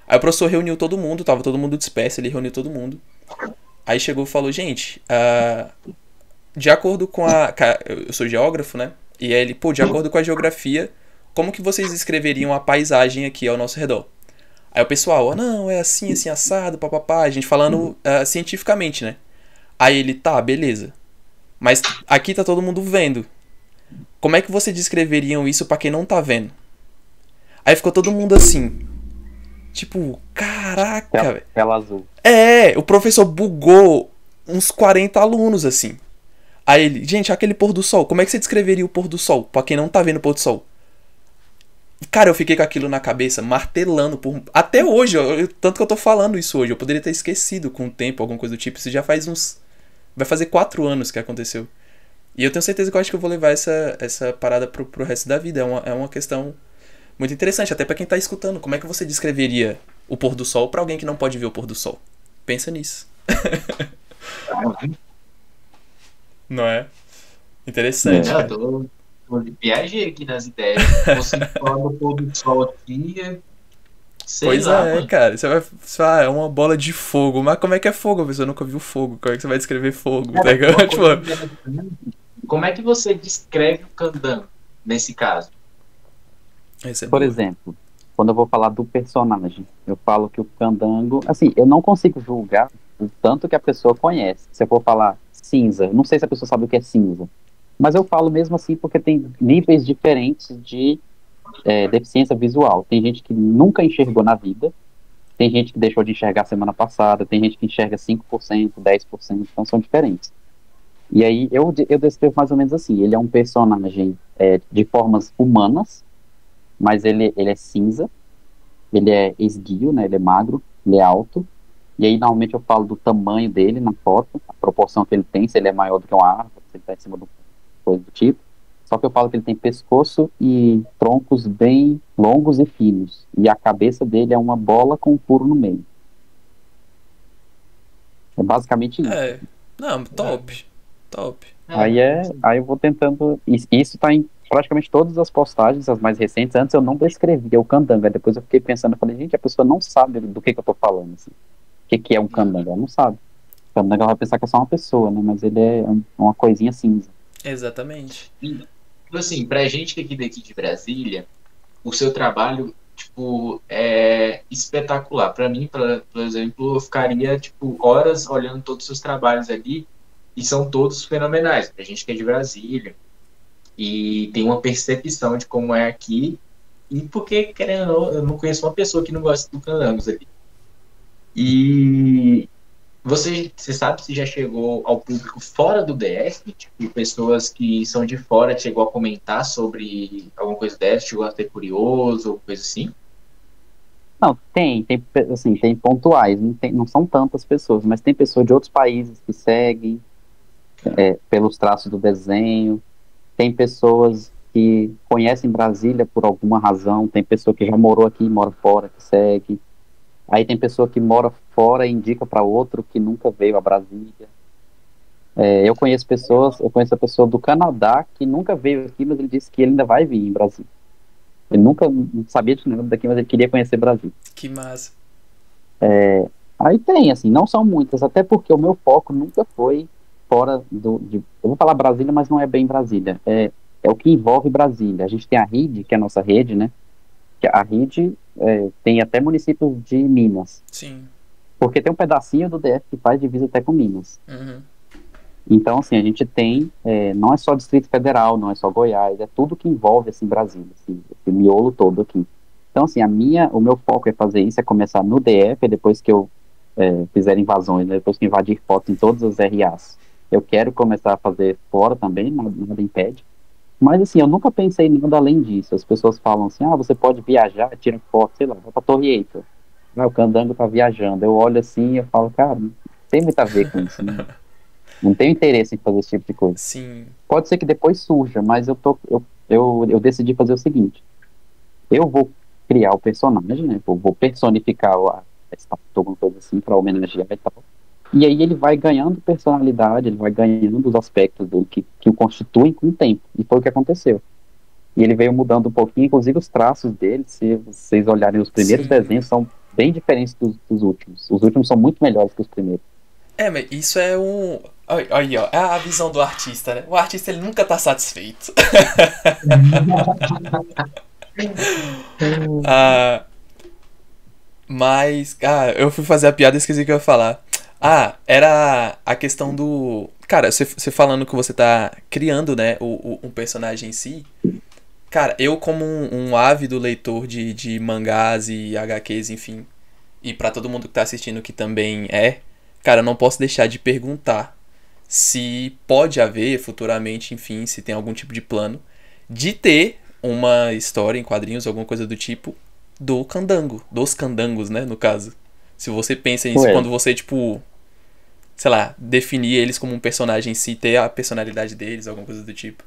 Aí o professor reuniu todo mundo, tava todo mundo disperso, ele reuniu todo mundo. Aí chegou e falou, gente, de acordo com eu sou geógrafo, né? E aí ele, de acordo com a geografia, como que vocês descreveriam a paisagem aqui ao nosso redor? Aí o pessoal, não, é assim, assim, assado, papapá, a gente falando cientificamente, né? Aí ele, tá, beleza. Mas aqui tá todo mundo vendo. Como é que vocês descreveriam isso pra quem não tá vendo? Aí ficou todo mundo assim. Tipo, caraca, velho. Tela azul. O professor bugou uns 40 alunos, assim. Aí ele, gente, aquele pôr do sol, como é que você descreveria o pôr do sol pra quem não tá vendo o pôr do sol? Cara, eu fiquei com aquilo na cabeça, martelando até hoje, tanto que eu tô falando isso hoje. Eu poderia ter esquecido com o tempo, alguma coisa do tipo. Isso já faz vai fazer 4 anos que aconteceu. E eu tenho certeza que eu acho que eu vou levar essa parada pro resto da vida. É uma questão muito interessante, até pra quem tá escutando. Como é que você descreveria o pôr do sol pra alguém que não pode ver o pôr do sol? Pensa nisso. Não é? Interessante. Viajei aqui nas ideias. Você fala do pôr do sol aqui. Pois é, cara. Você vai falar, é uma bola de fogo. Mas como é que é fogo? A pessoa nunca viu fogo. Como é que você vai descrever fogo? Cara, como é que você descreve o candango nesse caso? Por exemplo, quando eu vou falar do personagem, eu falo que o candango... Assim, eu não consigo julgar o tanto que a pessoa conhece. Se eu for falar cinza, não sei se a pessoa sabe o que é cinza. Mas eu falo mesmo assim porque tem níveis diferentes de deficiência visual. Tem gente que nunca enxergou na vida, tem gente que deixou de enxergar semana passada, tem gente que enxerga 5%, 10%, então são diferentes. E aí eu descrevo mais ou menos assim, ele é um personagem de formas humanas, mas ele é cinza, ele é esguio, né, ele é magro, ele é alto, e aí normalmente eu falo do tamanho dele na foto, a proporção que ele tem, se ele é maior do que uma árvore, se ele está em cima de coisa do tipo. Só que eu falo que ele tem pescoço e troncos bem longos e finos. E a cabeça dele é uma bola com um furo no meio. É basicamente isso. Não, top. Aí eu vou tentando... Isso tá em praticamente todas as postagens, as mais recentes. Antes eu não descrevia o candango. Aí depois eu fiquei pensando, eu falei, gente, a pessoa não sabe do que eu tô falando. Assim. O que é um candango? Ela não sabe. O candango ela vai pensar que é só uma pessoa, né? Mas ele é uma coisinha cinza. Exatamente. Assim, pra gente aqui daqui de Brasília, o seu trabalho tipo, é espetacular. Para mim, por exemplo, eu ficaria, tipo, horas olhando todos os seus trabalhos ali, e são todos fenomenais. A gente que é de Brasília, e tem uma percepção de como é aqui, e porque, querendo ou não, eu não conheço uma pessoa que não gosta do Candangos ali. E você sabe se já chegou ao público fora do DF? Tipo, pessoas que são de fora chegou a comentar sobre alguma coisa dessa, chegou a ter curioso, ou coisa assim? Não, assim, tem pontuais, não são tantas pessoas, mas tem pessoas de outros países que seguem pelos traços do desenho, tem pessoas que conhecem Brasília por alguma razão, tem pessoa que já morou aqui e mora fora que segue, aí tem pessoa que mora fora e indica para outro que nunca veio a Brasília. Eu conheço a pessoa do Canadá que nunca veio aqui, mas ele disse que ele ainda vai vir em Brasília. Ele nunca não sabia de nada daqui, mas ele queria conhecer Brasília. Que massa. Aí tem, assim, não são muitas, até porque o meu foco nunca foi fora eu vou falar Brasília, mas não é bem Brasília. É o que envolve Brasília. A gente tem a RID, que é a nossa rede, né? Que a RID tem até municípios de Minas. Sim. Porque tem um pedacinho do DF que faz divisa até com Minas. Uhum. Então, assim, a gente tem, não é só Distrito Federal, não é só Goiás, é tudo que envolve, assim, Brasília, assim, esse miolo todo aqui. Então, assim, o meu foco é fazer isso, é começar no DF, depois que eu fizer invasões, né, depois que invadir fotos em todas as RAs. Eu quero começar a fazer fora também, nada impede. Mas, assim, eu nunca pensei em nada além disso. As pessoas falam assim, você pode viajar, tira foto, sei lá, vai pra Torre Eiffel. O Candango tá viajando. Eu olho assim e eu falo, cara, não tem muito a ver com isso, né? Não tenho interesse em fazer esse tipo de coisa. Sim. Pode ser que depois surja, mas eu decidi fazer o seguinte. Eu vou criar o personagem, né? Vou personificar a estátua, alguma coisa assim, para homenagear e tal. E aí ele vai ganhando personalidade, ele vai ganhando os aspectos dele que o constituem com o tempo. E foi o que aconteceu. E ele veio mudando um pouquinho, inclusive os traços dele, se vocês olharem os primeiros Sim. desenhos, são bem diferentes dos últimos. Os últimos são muito melhores que os primeiros. Mas isso é um... Aí, ó, é a visão do artista, né? O artista, ele nunca tá satisfeito. Mas, eu fui fazer a piada e esqueci o que eu ia falar. Era a questão do... Cara, você falando que você tá criando, né, um personagem em si. Cara, eu como um ávido leitor de mangás e HQs, enfim, e pra todo mundo que tá assistindo que também cara, eu não posso deixar de perguntar se pode haver futuramente, enfim, se tem algum tipo de plano de ter uma história em quadrinhos, alguma coisa do tipo, do candango, dos candangos, né, no caso. Se você pensa nisso quando você, tipo, sei lá, definir eles como um personagem em si, ter a personalidade deles, alguma coisa do tipo.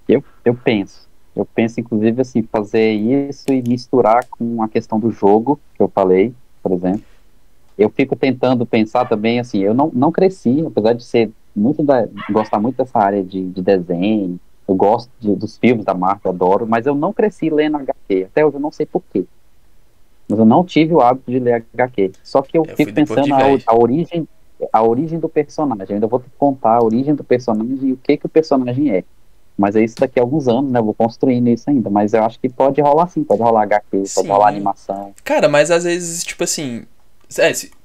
Eu penso, inclusive, assim, fazer isso e misturar com a questão do jogo, que eu falei, por exemplo. Eu fico tentando pensar também, assim, eu não cresci, apesar de ser gostar muito dessa área de desenho, eu gosto dos filmes da Marvel, adoro, mas eu não cresci lendo HQ, até hoje eu não sei porquê. Mas eu não tive o hábito de ler HQ. Só que eu fico pensando a origem do personagem. Eu ainda vou te contar a origem do personagem e o que o personagem é. Mas é isso daqui a alguns anos, né? Eu vou construindo isso ainda. Mas eu acho que pode rolar sim, pode rolar HQ, Sim. pode rolar animação. Cara, mas às vezes, tipo assim...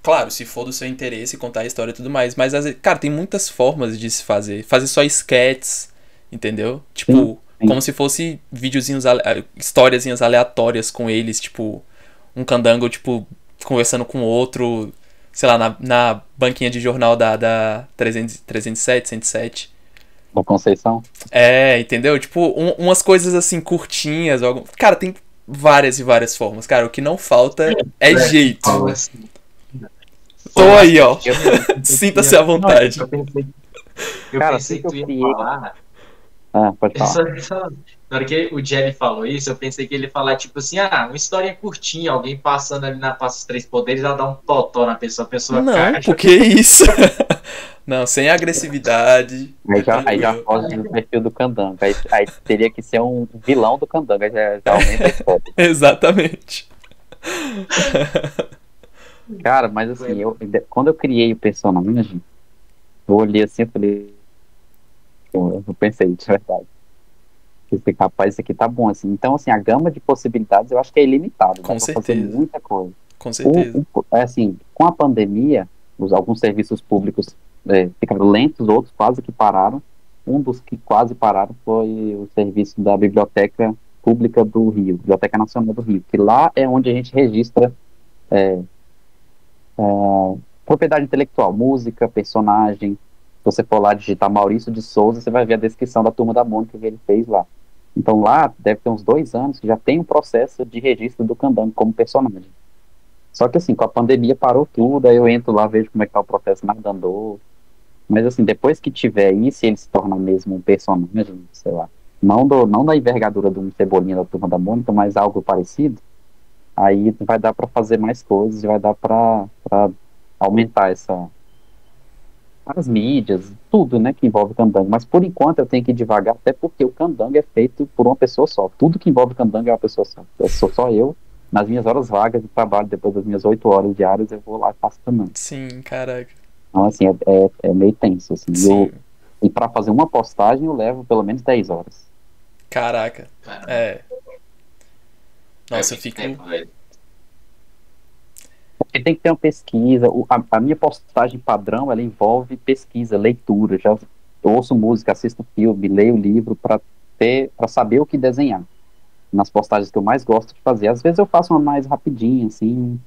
claro, se for do seu interesse contar a história e tudo mais, mas às vezes, cara, tem muitas formas de se fazer. Fazer só sketches, entendeu? Tipo, sim. Como se fosse videozinhos, historiazinhas aleatórias com eles, tipo, um candango, tipo, conversando com outro, sei lá, na banquinha de jornal da 307, 107. Da Conceição? Entendeu? Tipo, umas coisas assim, curtinhas. Cara, tem várias e várias formas. Cara, o que não falta é jeito. Tô aí, ó. Sinta-se à vontade. Eu pensei que tu ia falar. Pode falar. Na hora que o Jerry falou isso, eu pensei que ele ia falar, tipo assim, uma história curtinha, alguém passando ali na Passa dos Três Poderes, ela dá um totó na pessoa, a pessoa não, cai. Por que isso? Não, sem agressividade. Aí já foge do perfil do candango. Aí teria que ser um vilão do candango. Aí já aumenta a história. Exatamente. Cara, mas assim, quando eu criei o personagem, eu olhei assim e falei. Eu pensei, de verdade. Esse capaz, isso aqui tá bom, assim. Então, assim, a gama de possibilidades eu acho que é ilimitada, dá Com para fazer certeza. muita coisa. Com certeza. Assim, com a pandemia, alguns serviços públicos ficaram lentos, outros quase que pararam. Um dos que quase pararam foi o serviço da Biblioteca Pública do Rio, Biblioteca Nacional do Rio, que lá é onde a gente registra é, propriedade intelectual, música, personagem. Se você for lá digitar Maurício de Souza, você vai ver a descrição da Turma da Mônica que ele fez lá. Então lá deve ter uns 2 anos que já tem um processo de registro do Candango como personagem. Só que assim, com a pandemia parou tudo, aí eu entro lá, vejo como é que tá o processo, nada andou. Mas assim, depois que tiver isso, ele se torna mesmo um personagem, sei lá, não da envergadura do Cebolinha da Turma da Mônica, mas algo parecido, aí vai dar para fazer mais coisas, vai dar para aumentar as mídias, tudo, né, que envolve candango. Mas por enquanto eu tenho que ir devagar, até porque o candango é feito por uma pessoa só. Tudo que envolve candango é uma pessoa só. Eu sou só eu. Nas minhas horas vagas de trabalho, depois das minhas 8 horas diárias, eu vou lá e faço candango. Sim, caraca. Então, assim, é meio tenso, assim. Sim. E para fazer uma postagem, eu levo pelo menos 10 horas. Caraca. Caramba, É. Nossa, eu muito fico. tempo, velho. Porque tem que ter uma pesquisa. A minha postagem padrão, ela envolve pesquisa, leitura. Eu ouço música, assisto filme, leio livro para saber o que desenhar. Nas postagens que eu mais gosto de fazer. Às vezes eu faço uma mais rapidinha, assim,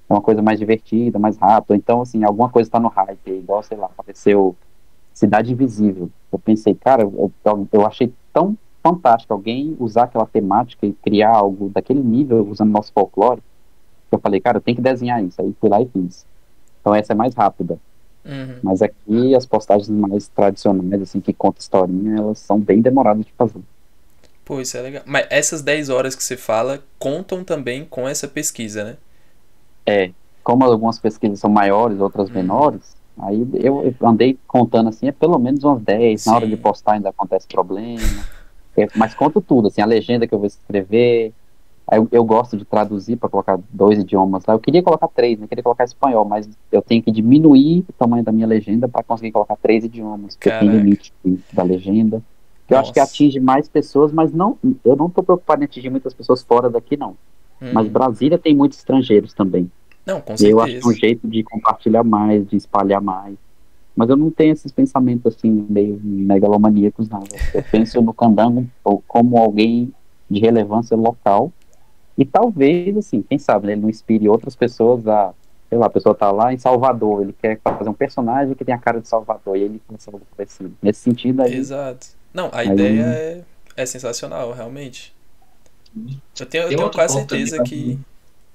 uma coisa mais divertida, mais rápida. Então, assim, alguma coisa está no hype, igual, sei lá, apareceu Cidade Invisível. Eu pensei, cara, eu achei tão fantástico alguém usar aquela temática e criar algo daquele nível usando nosso folclore. Eu falei, cara, eu tenho que desenhar isso. Aí fui lá e fiz. Então essa é mais rápida. Uhum. Mas aqui as postagens mais tradicionais, assim, que contam historinha, elas são bem demoradas de fazer. Pô, isso é legal. Mas essas 10 horas que você fala contam também com essa pesquisa, né? Como algumas pesquisas são maiores, outras menores, aí eu andei contando assim, é pelo menos umas 10. Na hora de Sim. postar ainda acontece problema. Mas conto tudo, assim, a legenda que eu vou escrever. Aí eu gosto de traduzir para colocar 2 idiomas lá. Eu queria colocar 3, né? Eu queria colocar espanhol, mas eu tenho que diminuir o tamanho da minha legenda para conseguir colocar 3 idiomas, porque tem Caraca. limite da legenda. Eu acho que Nossa. atinge mais pessoas, mas não, eu não estou preocupado em atingir muitas pessoas fora daqui, não. Mas Uhum. Brasília tem muitos estrangeiros também. Não, com E eu acho que é um certeza. jeito de compartilhar mais, de espalhar mais. Mas eu não tenho esses pensamentos assim, meio megalomaníacos, não. Eu penso no candango como alguém de relevância local. E talvez, assim, quem sabe, né, ele não inspire outras pessoas a. Sei lá, a pessoa tá lá em Salvador, ele quer fazer um personagem que tem a cara de Salvador, e ele pensa algo parecido. Nesse sentido aí. Exato. Não, a ideia aí é sensacional, realmente. Eu Tem tenho outro quase ponto também, certeza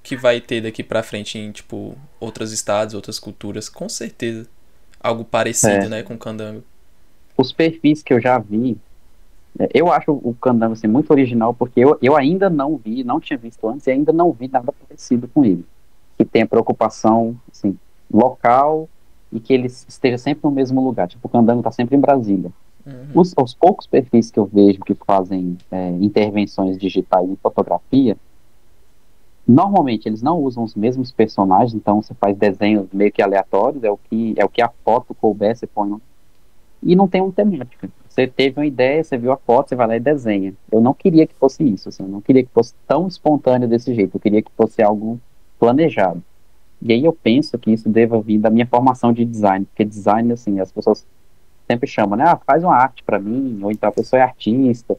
que vai ter daqui pra frente em, tipo, outros estados, outras culturas. Com certeza. Algo parecido, é, né, com candango. os perfis que eu já vi, eu acho o candango assim, muito original, porque eu ainda não vi, não tinha visto antes, e ainda não vi nada parecido com ele. Que tenha preocupação, assim, local e que ele esteja sempre no mesmo lugar. Tipo, o candango está sempre em Brasília. Uhum. Os poucos perfis que eu vejo que fazem intervenções digitais em fotografia, normalmente eles não usam os mesmos personagens, então você faz desenhos meio que aleatórios, é o que a foto couber, você põe. E não tem uma temática. Você teve uma ideia, você viu a foto, você vai lá e desenha. Eu não queria que fosse isso, assim, eu não queria que fosse tão espontâneo desse jeito, eu queria que fosse algo planejado. E aí eu penso que isso deva vir da minha formação de design, porque design, assim, as pessoas sempre chamam, né? Ah, faz uma arte para mim, ou então a pessoa é artista.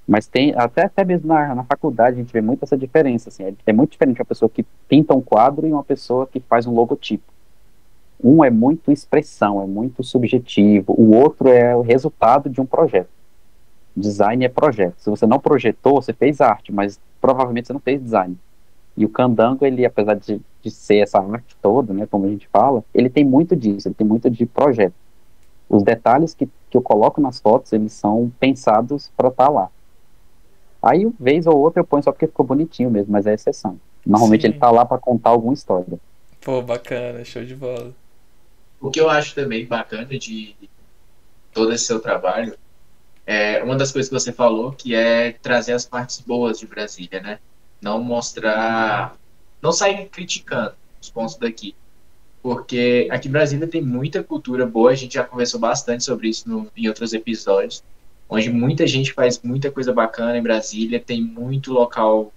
Mas tem, até mesmo na faculdade, a gente vê muito essa diferença, assim. É muito diferente uma pessoa que pinta um quadro e uma pessoa que faz um logotipo. Um é muito expressão, é muito subjetivo. O outro é o resultado de um projeto. Design é projeto. Se você não projetou, você fez arte, mas provavelmente você não fez design. E o candango, ele, apesar de ser essa arte toda, né, como a gente fala, ele tem muito disso, ele tem muito de projeto. Os detalhes que eu coloco nas fotos, eles são pensados para estar lá. Aí, vez ou outra, eu ponho só porque ficou bonitinho mesmo, mas é exceção. Normalmente ele Sim. tá lá para contar alguma história. Pô, bacana, show de bola. O que eu acho também bacana de todo esse seu trabalho é uma das coisas que você falou, que é trazer as partes boas de Brasília, né? Não mostrar, não sair criticando os pontos daqui, porque aqui em Brasília tem muita cultura boa, a gente já conversou bastante sobre isso em outros episódios, onde muita gente faz muita coisa bacana em Brasília, tem muito local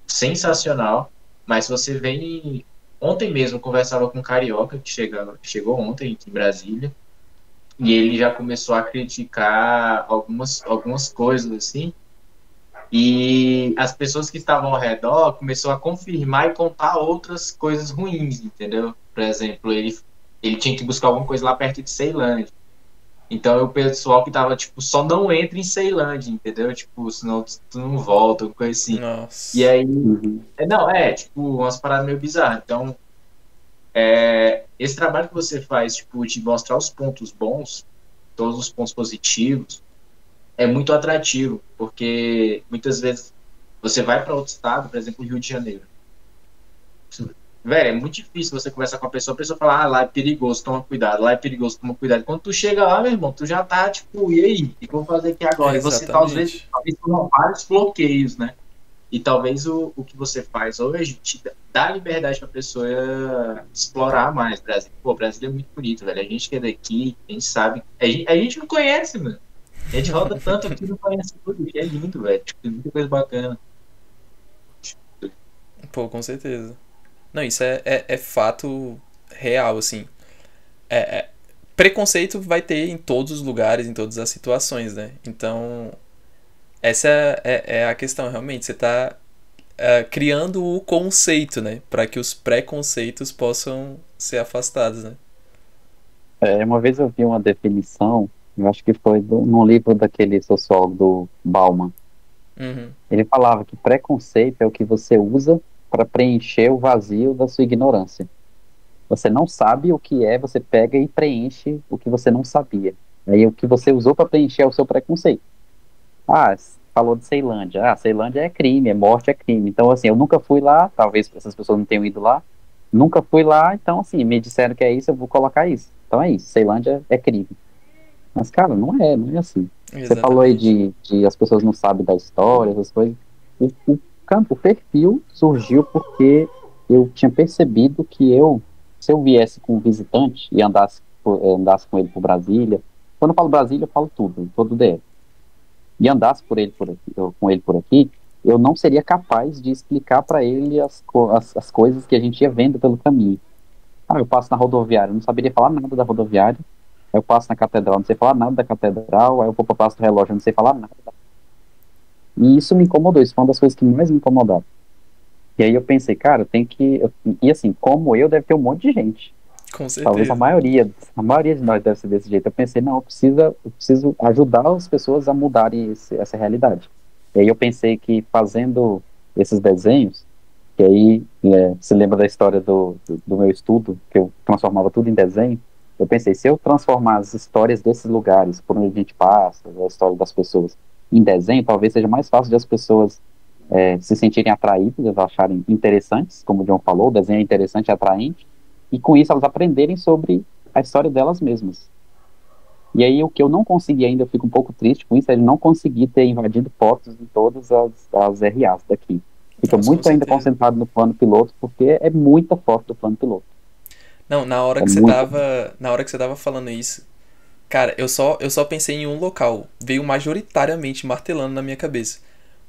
sensacional, mas se você vem... Ontem mesmo eu conversava com um carioca que chegou ontem aqui em Brasília, e ele já começou a criticar algumas coisas, assim, e as pessoas que estavam ao redor começou a confirmar e contar outras coisas ruins, entendeu? Por exemplo, ele tinha que buscar alguma coisa lá perto de Ceilândia. Então o pessoal que tava, tipo, só não entra em Ceilândia, entendeu? Tipo, senão tu não volta, alguma coisa assim. E Nossa. aí, não, tipo, umas paradas meio bizarras. Então, esse trabalho que você faz, tipo, de mostrar os pontos bons, todos os pontos positivos, é muito atrativo, porque muitas vezes você vai para outro estado, por exemplo, o Rio de Janeiro. Velho, é muito difícil você conversar com a pessoa fala, lá é perigoso, toma cuidado, lá é perigoso, toma cuidado. Quando tu chega lá, meu irmão, tu já tá, tipo, e aí? O que eu vou fazer aqui agora? E você tá, às vezes, com vários bloqueios, né? E talvez o que você faz hoje te dá liberdade pra pessoa explorar mais Brasil. Pô, Brasil é muito bonito, velho. A gente que é daqui, a gente sabe. A gente não conhece, mano. A gente roda tanto aqui, não conhece tudo, que é lindo, velho. Tipo, tem muita coisa bacana. Pô, com certeza. Não, isso é fato real, assim. Preconceito vai ter em todos os lugares, em todas as situações, né? Então, essa é a questão, realmente. Você tá criando o conceito, né? Para que os preconceitos possam ser afastados, né? Uma vez eu vi uma definição, eu acho que foi num livro daquele sociólogo do Bauman. Uhum. Ele falava que preconceito é o que você usa para preencher o vazio da sua ignorância. Você não sabe o que é, você pega e preenche o que você não sabia. Aí o que você usou para preencher é o seu preconceito. Falou de Ceilândia. Ceilândia é crime, é morte, é crime. Então, assim, eu nunca fui lá, talvez essas pessoas não tenham ido lá. Nunca fui lá, então, assim, me disseram que é isso, eu vou colocar isso. Então é isso, Ceilândia é crime. Mas, cara, não é assim. Exatamente. Você falou aí de as pessoas não sabem da história, essas coisas. O perfil surgiu porque eu tinha percebido que se eu viesse com um visitante e andasse com ele por Brasília, quando eu falo Brasília, eu falo tudo, todo o DF, e andasse com ele por aqui, eu não seria capaz de explicar para ele as coisas que a gente ia vendo pelo caminho. Eu passo na rodoviária, eu não saberia falar nada da rodoviária. Aí eu passo na catedral, não sei falar nada da catedral. Aí eu vou para a Praça do Relógio, não sei falar nada. E isso me incomodou, isso foi uma das coisas que mais me incomodaram. E aí eu pensei, cara, tem que... E assim, como eu, deve ter um monte de gente. Com certeza. Talvez a maioria de nós deve ser desse jeito. Eu pensei, não, eu preciso ajudar as pessoas a mudarem essa realidade. E aí eu pensei que fazendo esses desenhos, que aí se lembra da história do meu estudo, que eu transformava tudo em desenho, eu pensei, se eu transformar as histórias desses lugares, por onde a gente passa, a história das pessoas, em desenho, talvez seja mais fácil de as pessoas se sentirem atraídas, acharem interessantes, como o John falou, o desenho é interessante e atraente, e com isso elas aprenderem sobre a história delas mesmas. E aí o que eu não consegui ainda, eu fico um pouco triste com isso, é de não conseguir ter invadido fotos em todas as RAs daqui. Fica muito ainda concentrado no plano piloto, porque é muita foto do plano piloto. Não, na hora que você tava falando isso, cara, eu só pensei em um local, veio majoritariamente martelando na minha cabeça.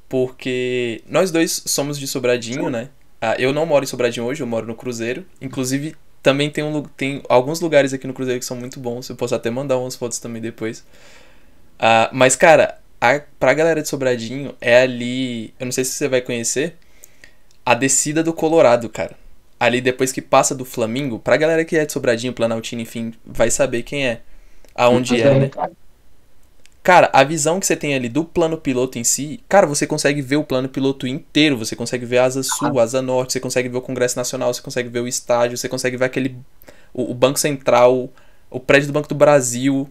Porque nós dois somos de Sobradinho, né? Eu não moro em Sobradinho hoje, eu moro no Cruzeiro. Inclusive, também tem alguns lugares aqui no Cruzeiro que são muito bons. Eu posso até mandar umas fotos também depois. Mas, cara, pra galera de Sobradinho, é ali... Eu não sei se você vai conhecer. A descida do Colorado, cara. Ali depois que passa do Flamingo. Pra galera que é de Sobradinho, Planaltino, enfim, vai saber quem é. Aonde é, né? Cara, a visão que você tem ali do plano piloto em si, cara, você consegue ver o plano piloto inteiro, você consegue ver a asa sul, a asa norte, você consegue ver o Congresso Nacional, você consegue ver o estádio, você consegue ver o Banco Central, o prédio do Banco do Brasil.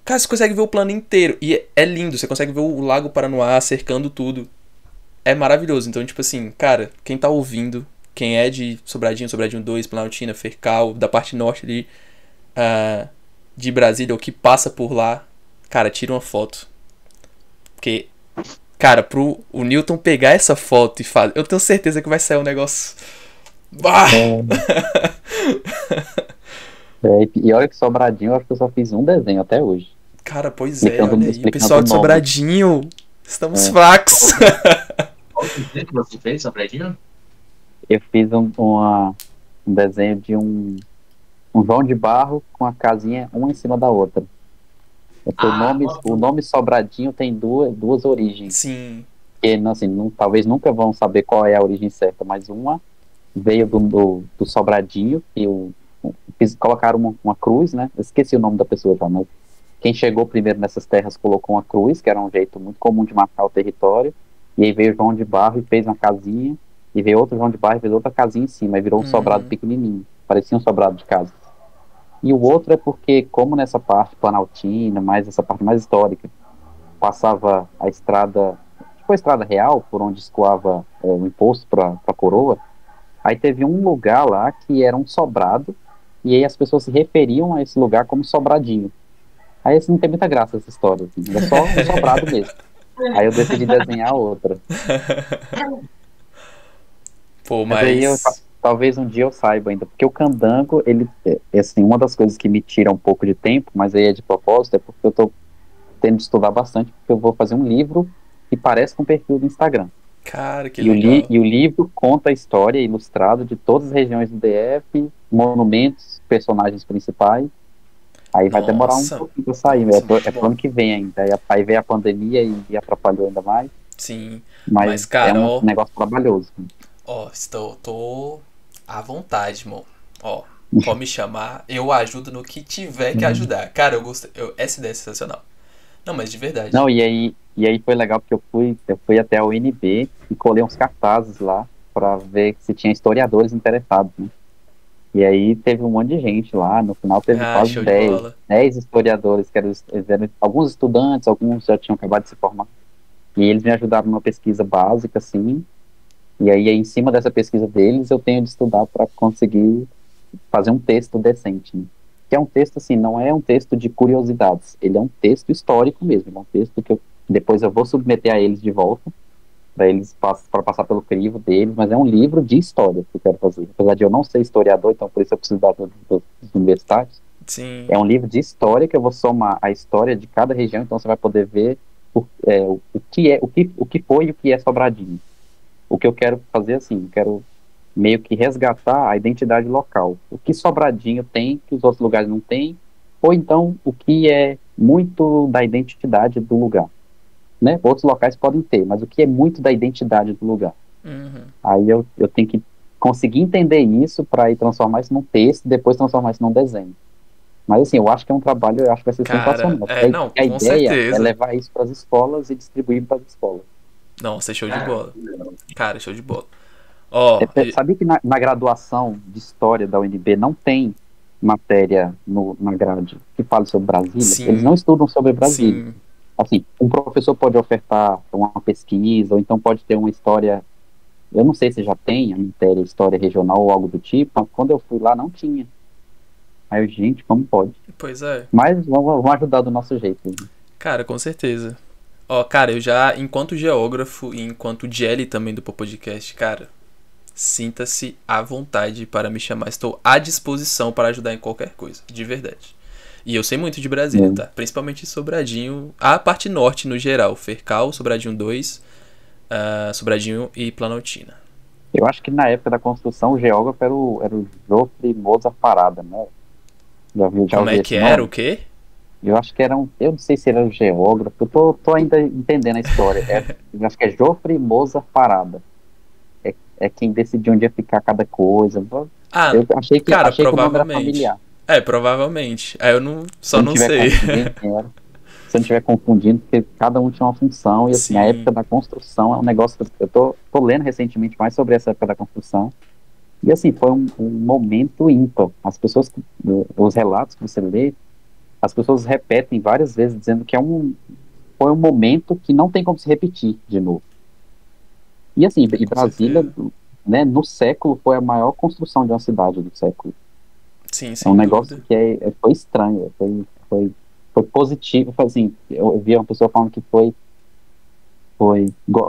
Cara, você consegue ver o plano inteiro e é lindo, você consegue ver o Lago Paranoá cercando tudo. É maravilhoso, então, tipo assim, cara, quem tá ouvindo, quem é de Sobradinho, Sobradinho 2, Planaltina, Fercal, da parte norte ali de Brasília, ou que passa por lá, cara, tira uma foto. Porque, cara, pro o Newton pegar essa foto e fazer... Eu tenho certeza que vai sair um negócio... E olha que Sobradinho, eu acho que eu só fiz um desenho até hoje. Cara, pois é, explicando, olha aí, explicando pessoal o de nome. Sobradinho, estamos fracos. Qual que você fez, Sobradinho? Eu fiz um desenho de um João de Barro com a casinha uma em cima da outra. Porque Ah, o nome Sobradinho tem duas origens. Sim. Que assim, talvez nunca vão saber qual é a origem certa, mas uma veio do Sobradinho, que colocaram uma cruz, né? Eu esqueci o nome da pessoa já, mas quem chegou primeiro nessas terras colocou uma cruz, que era um jeito muito comum de marcar o território, e aí veio João de Barro e fez uma casinha, e veio outro João de Barro e fez outra casinha em cima, e virou um sobrado pequenininho, parecia um sobrado de casa. E o outro é porque, como nessa parte planaltina, mais essa parte mais histórica, passava a estrada, tipo a estrada real, por onde escoava o imposto para a coroa, aí teve um lugar lá que era um sobrado, e aí as pessoas se referiam a esse lugar como Sobradinho. Aí assim, não tem muita graça essa história, assim, é só um sobrado mesmo. Aí eu decidi desenhar outra. Pô, Mas aí talvez um dia eu saiba ainda, porque o candango, ele é assim, uma das coisas que me tira um pouco de tempo, mas aí é de propósito, é porque eu tô tendo de estudar bastante, porque eu vou fazer um livro que parece com o perfil do Instagram. Cara, que E legal. o livro conta a história ilustrada de todas as regiões do DF, monumentos, personagens principais. Aí vai demorar um Nossa. pouquinho pra sair, Nossa, é muito pro bom. ano que vem ainda. Aí veio a pandemia e atrapalhou ainda mais, Sim. mas Mas, é cara, um ó, negócio trabalhoso. tô à vontade, irmão. Ó, pode me chamar, eu ajudo no que tiver que ajudar. Cara, eu gostei. Essa ideia é sensacional. Não, mas de verdade. Não, e aí foi legal porque eu fui até a UNB e colei uns cartazes lá para ver se tinha historiadores interessados, né? E aí teve um monte de gente lá, no final teve Ah, quase show de 10 bola. 10 historiadores, eles eram alguns estudantes, alguns já tinham acabado de se formar. E eles me ajudaram numa pesquisa básica, assim, e aí em cima dessa pesquisa deles eu tenho de estudar para conseguir fazer um texto decente, né? Que é um texto, assim, não é um texto de curiosidades, ele é um texto histórico mesmo, é um texto que depois eu vou submeter a eles de volta, para eles para passar pelo crivo deles, mas é um livro de história que eu quero fazer. Apesar de eu não ser historiador, então por isso eu preciso dos universitários. Sim. É um livro de história que eu vou somar a história de cada região, então você vai poder ver o que foi e o que é Sobradinho. O que eu quero fazer assim, eu quero meio que resgatar a identidade local. O que Sobradinho tem que os outros lugares não têm, ou então o que é muito da identidade do lugar, né? Outros locais podem ter, mas o que é muito da identidade do lugar. Uhum. Aí eu tenho que conseguir entender isso para ir transformar isso num texto e depois transformar isso num desenho. Mas assim, eu acho que é um trabalho, eu acho que vai ser Cara, sensacional. Porque não, a com ideia é certeza. levar isso para as escolas e distribuir para as escolas. Nossa, show de Cara, bola. Cara, show de bola. Ó, Sabia que na graduação de História da UNB não tem matéria na grade que fale sobre Brasília? Eles não sim, estudam sobre Brasília. sim. Assim, um professor pode ofertar uma pesquisa, ou então pode ter uma história. Eu não sei se já tem a matéria história regional ou algo do tipo, mas quando eu fui lá não tinha. Aí eu, gente, como pode? Pois é. Mas vamos ajudar do nosso jeito. Cara, com certeza. Ó, cara, eu já, enquanto geógrafo e enquanto Jelly também do podcast, cara, sinta-se à vontade para me chamar. Estou à disposição para ajudar em qualquer coisa, de verdade. E eu sei muito de Brasília, tá? Principalmente Sobradinho, a parte norte no geral, Fercal, Sobradinho 2, Sobradinho e Planaltina. Eu acho que na época da construção o geógrafo era o Joffre Mozart Parada, né? Já Como ouvi é esse que era? O nome? quê? Eu acho que eu não sei se era o geógrafo, eu tô ainda entendendo a história. Eu acho que é Joffre Mozart Parada. É quem decidiu onde ia ficar cada coisa. Ah, Eu achei que, cara, achei que o nome era provavelmente. familiar. Provavelmente. Aí eu não, Se eu só não não estiver sei. confundindo quem era. Se eu não estiver confundindo, porque cada um tinha uma função, e assim, a Sim. época da construção é um negócio que eu tô lendo recentemente mais sobre essa época da construção. E assim, foi um momento ímpar. Os relatos que você lê, as pessoas repetem várias vezes dizendo que foi um momento que não tem como se repetir de novo. E assim, e Com Brasília, certeza. né, no século foi a maior construção de uma cidade do século. Sim, É um sem negócio dúvida. que foi estranho, foi positivo, foi assim, eu vi uma pessoa falando que foi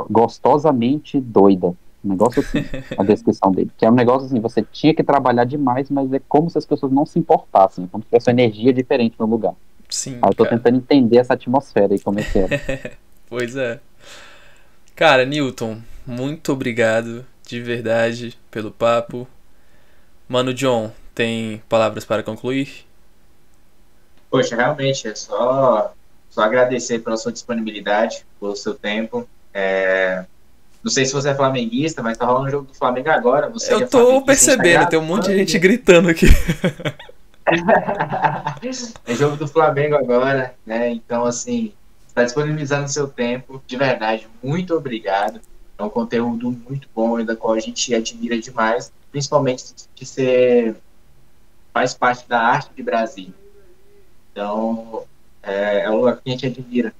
gostosamente doida. Um negócio assim, a descrição dele. Que é um negócio assim, você tinha que trabalhar demais, mas é como se as pessoas não se importassem, como se tivesse uma energia diferente no lugar. Sim, Aí eu tô cara. tentando entender essa atmosfera aí, como é que é. Pois é. Cara, Newton, muito obrigado de verdade pelo papo. Mano John, tem palavras para concluir? Poxa, realmente, só agradecer pela sua disponibilidade, pelo seu tempo. Não sei se você é flamenguista, mas tá rolando o jogo do Flamengo agora. Você que Eu é tô flamenguista, a gente tá percebendo, tem um monte de gravando, gente né? gritando aqui. É jogo do Flamengo agora, né? Então, assim, está disponibilizando seu tempo, de verdade, muito obrigado. É um conteúdo muito bom, da qual a gente admira demais, principalmente que você faz parte da arte de Brasília. Então, é um lugar que a gente admira.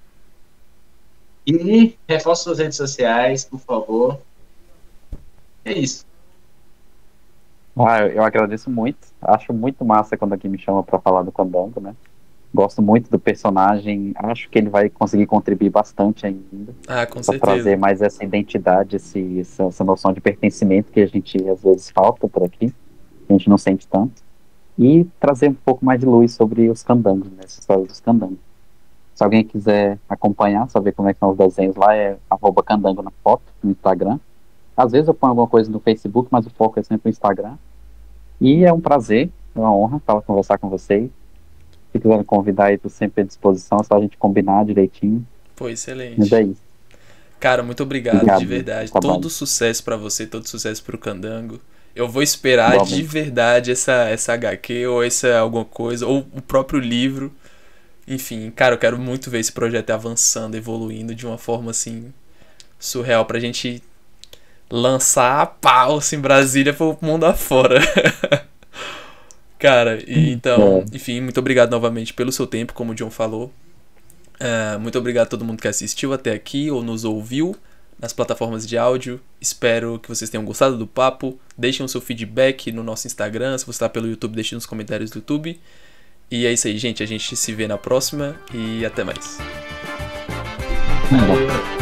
E reforça suas redes sociais, por favor. É isso. Eu agradeço muito. Acho muito massa quando alguém me chama pra falar do Candango, né? Gosto muito do personagem. Acho que ele vai conseguir contribuir bastante ainda Ah, com para trazer certeza. mais essa identidade, essa noção de pertencimento que a gente às vezes falta por aqui, a gente não sente tanto. E trazer um pouco mais de luz sobre os candangos, né? Essa história dos candangos. Se alguém quiser acompanhar, saber como é que são os desenhos lá, é @candango na foto, no Instagram. Às vezes eu ponho alguma coisa no Facebook, mas o foco é sempre no Instagram. E é um prazer, é uma honra estar conversar com vocês. Se quiserem convidar aí, estou sempre à disposição, é só a gente combinar direitinho. Pô, Mas é excelente. isso. Cara, muito obrigado, de Obrigado pelo verdade. Todo trabalho. sucesso pra você, todo sucesso pro Candango. Eu vou esperar de Igualmente. verdade essa HQ ou essa alguma coisa, ou o próprio livro. Enfim, cara, eu quero muito ver esse projeto avançando, evoluindo de uma forma assim surreal pra gente lançar a pau assim, em Brasília pro mundo afora. Cara, e então, É, enfim, muito obrigado novamente pelo seu tempo, como o John falou. Muito obrigado a todo mundo que assistiu até aqui ou nos ouviu nas plataformas de áudio. Espero que vocês tenham gostado do papo. Deixem o seu feedback no nosso Instagram. Se você está pelo YouTube, deixe nos comentários do YouTube. E é isso aí, gente. A gente se vê na próxima e até mais. é.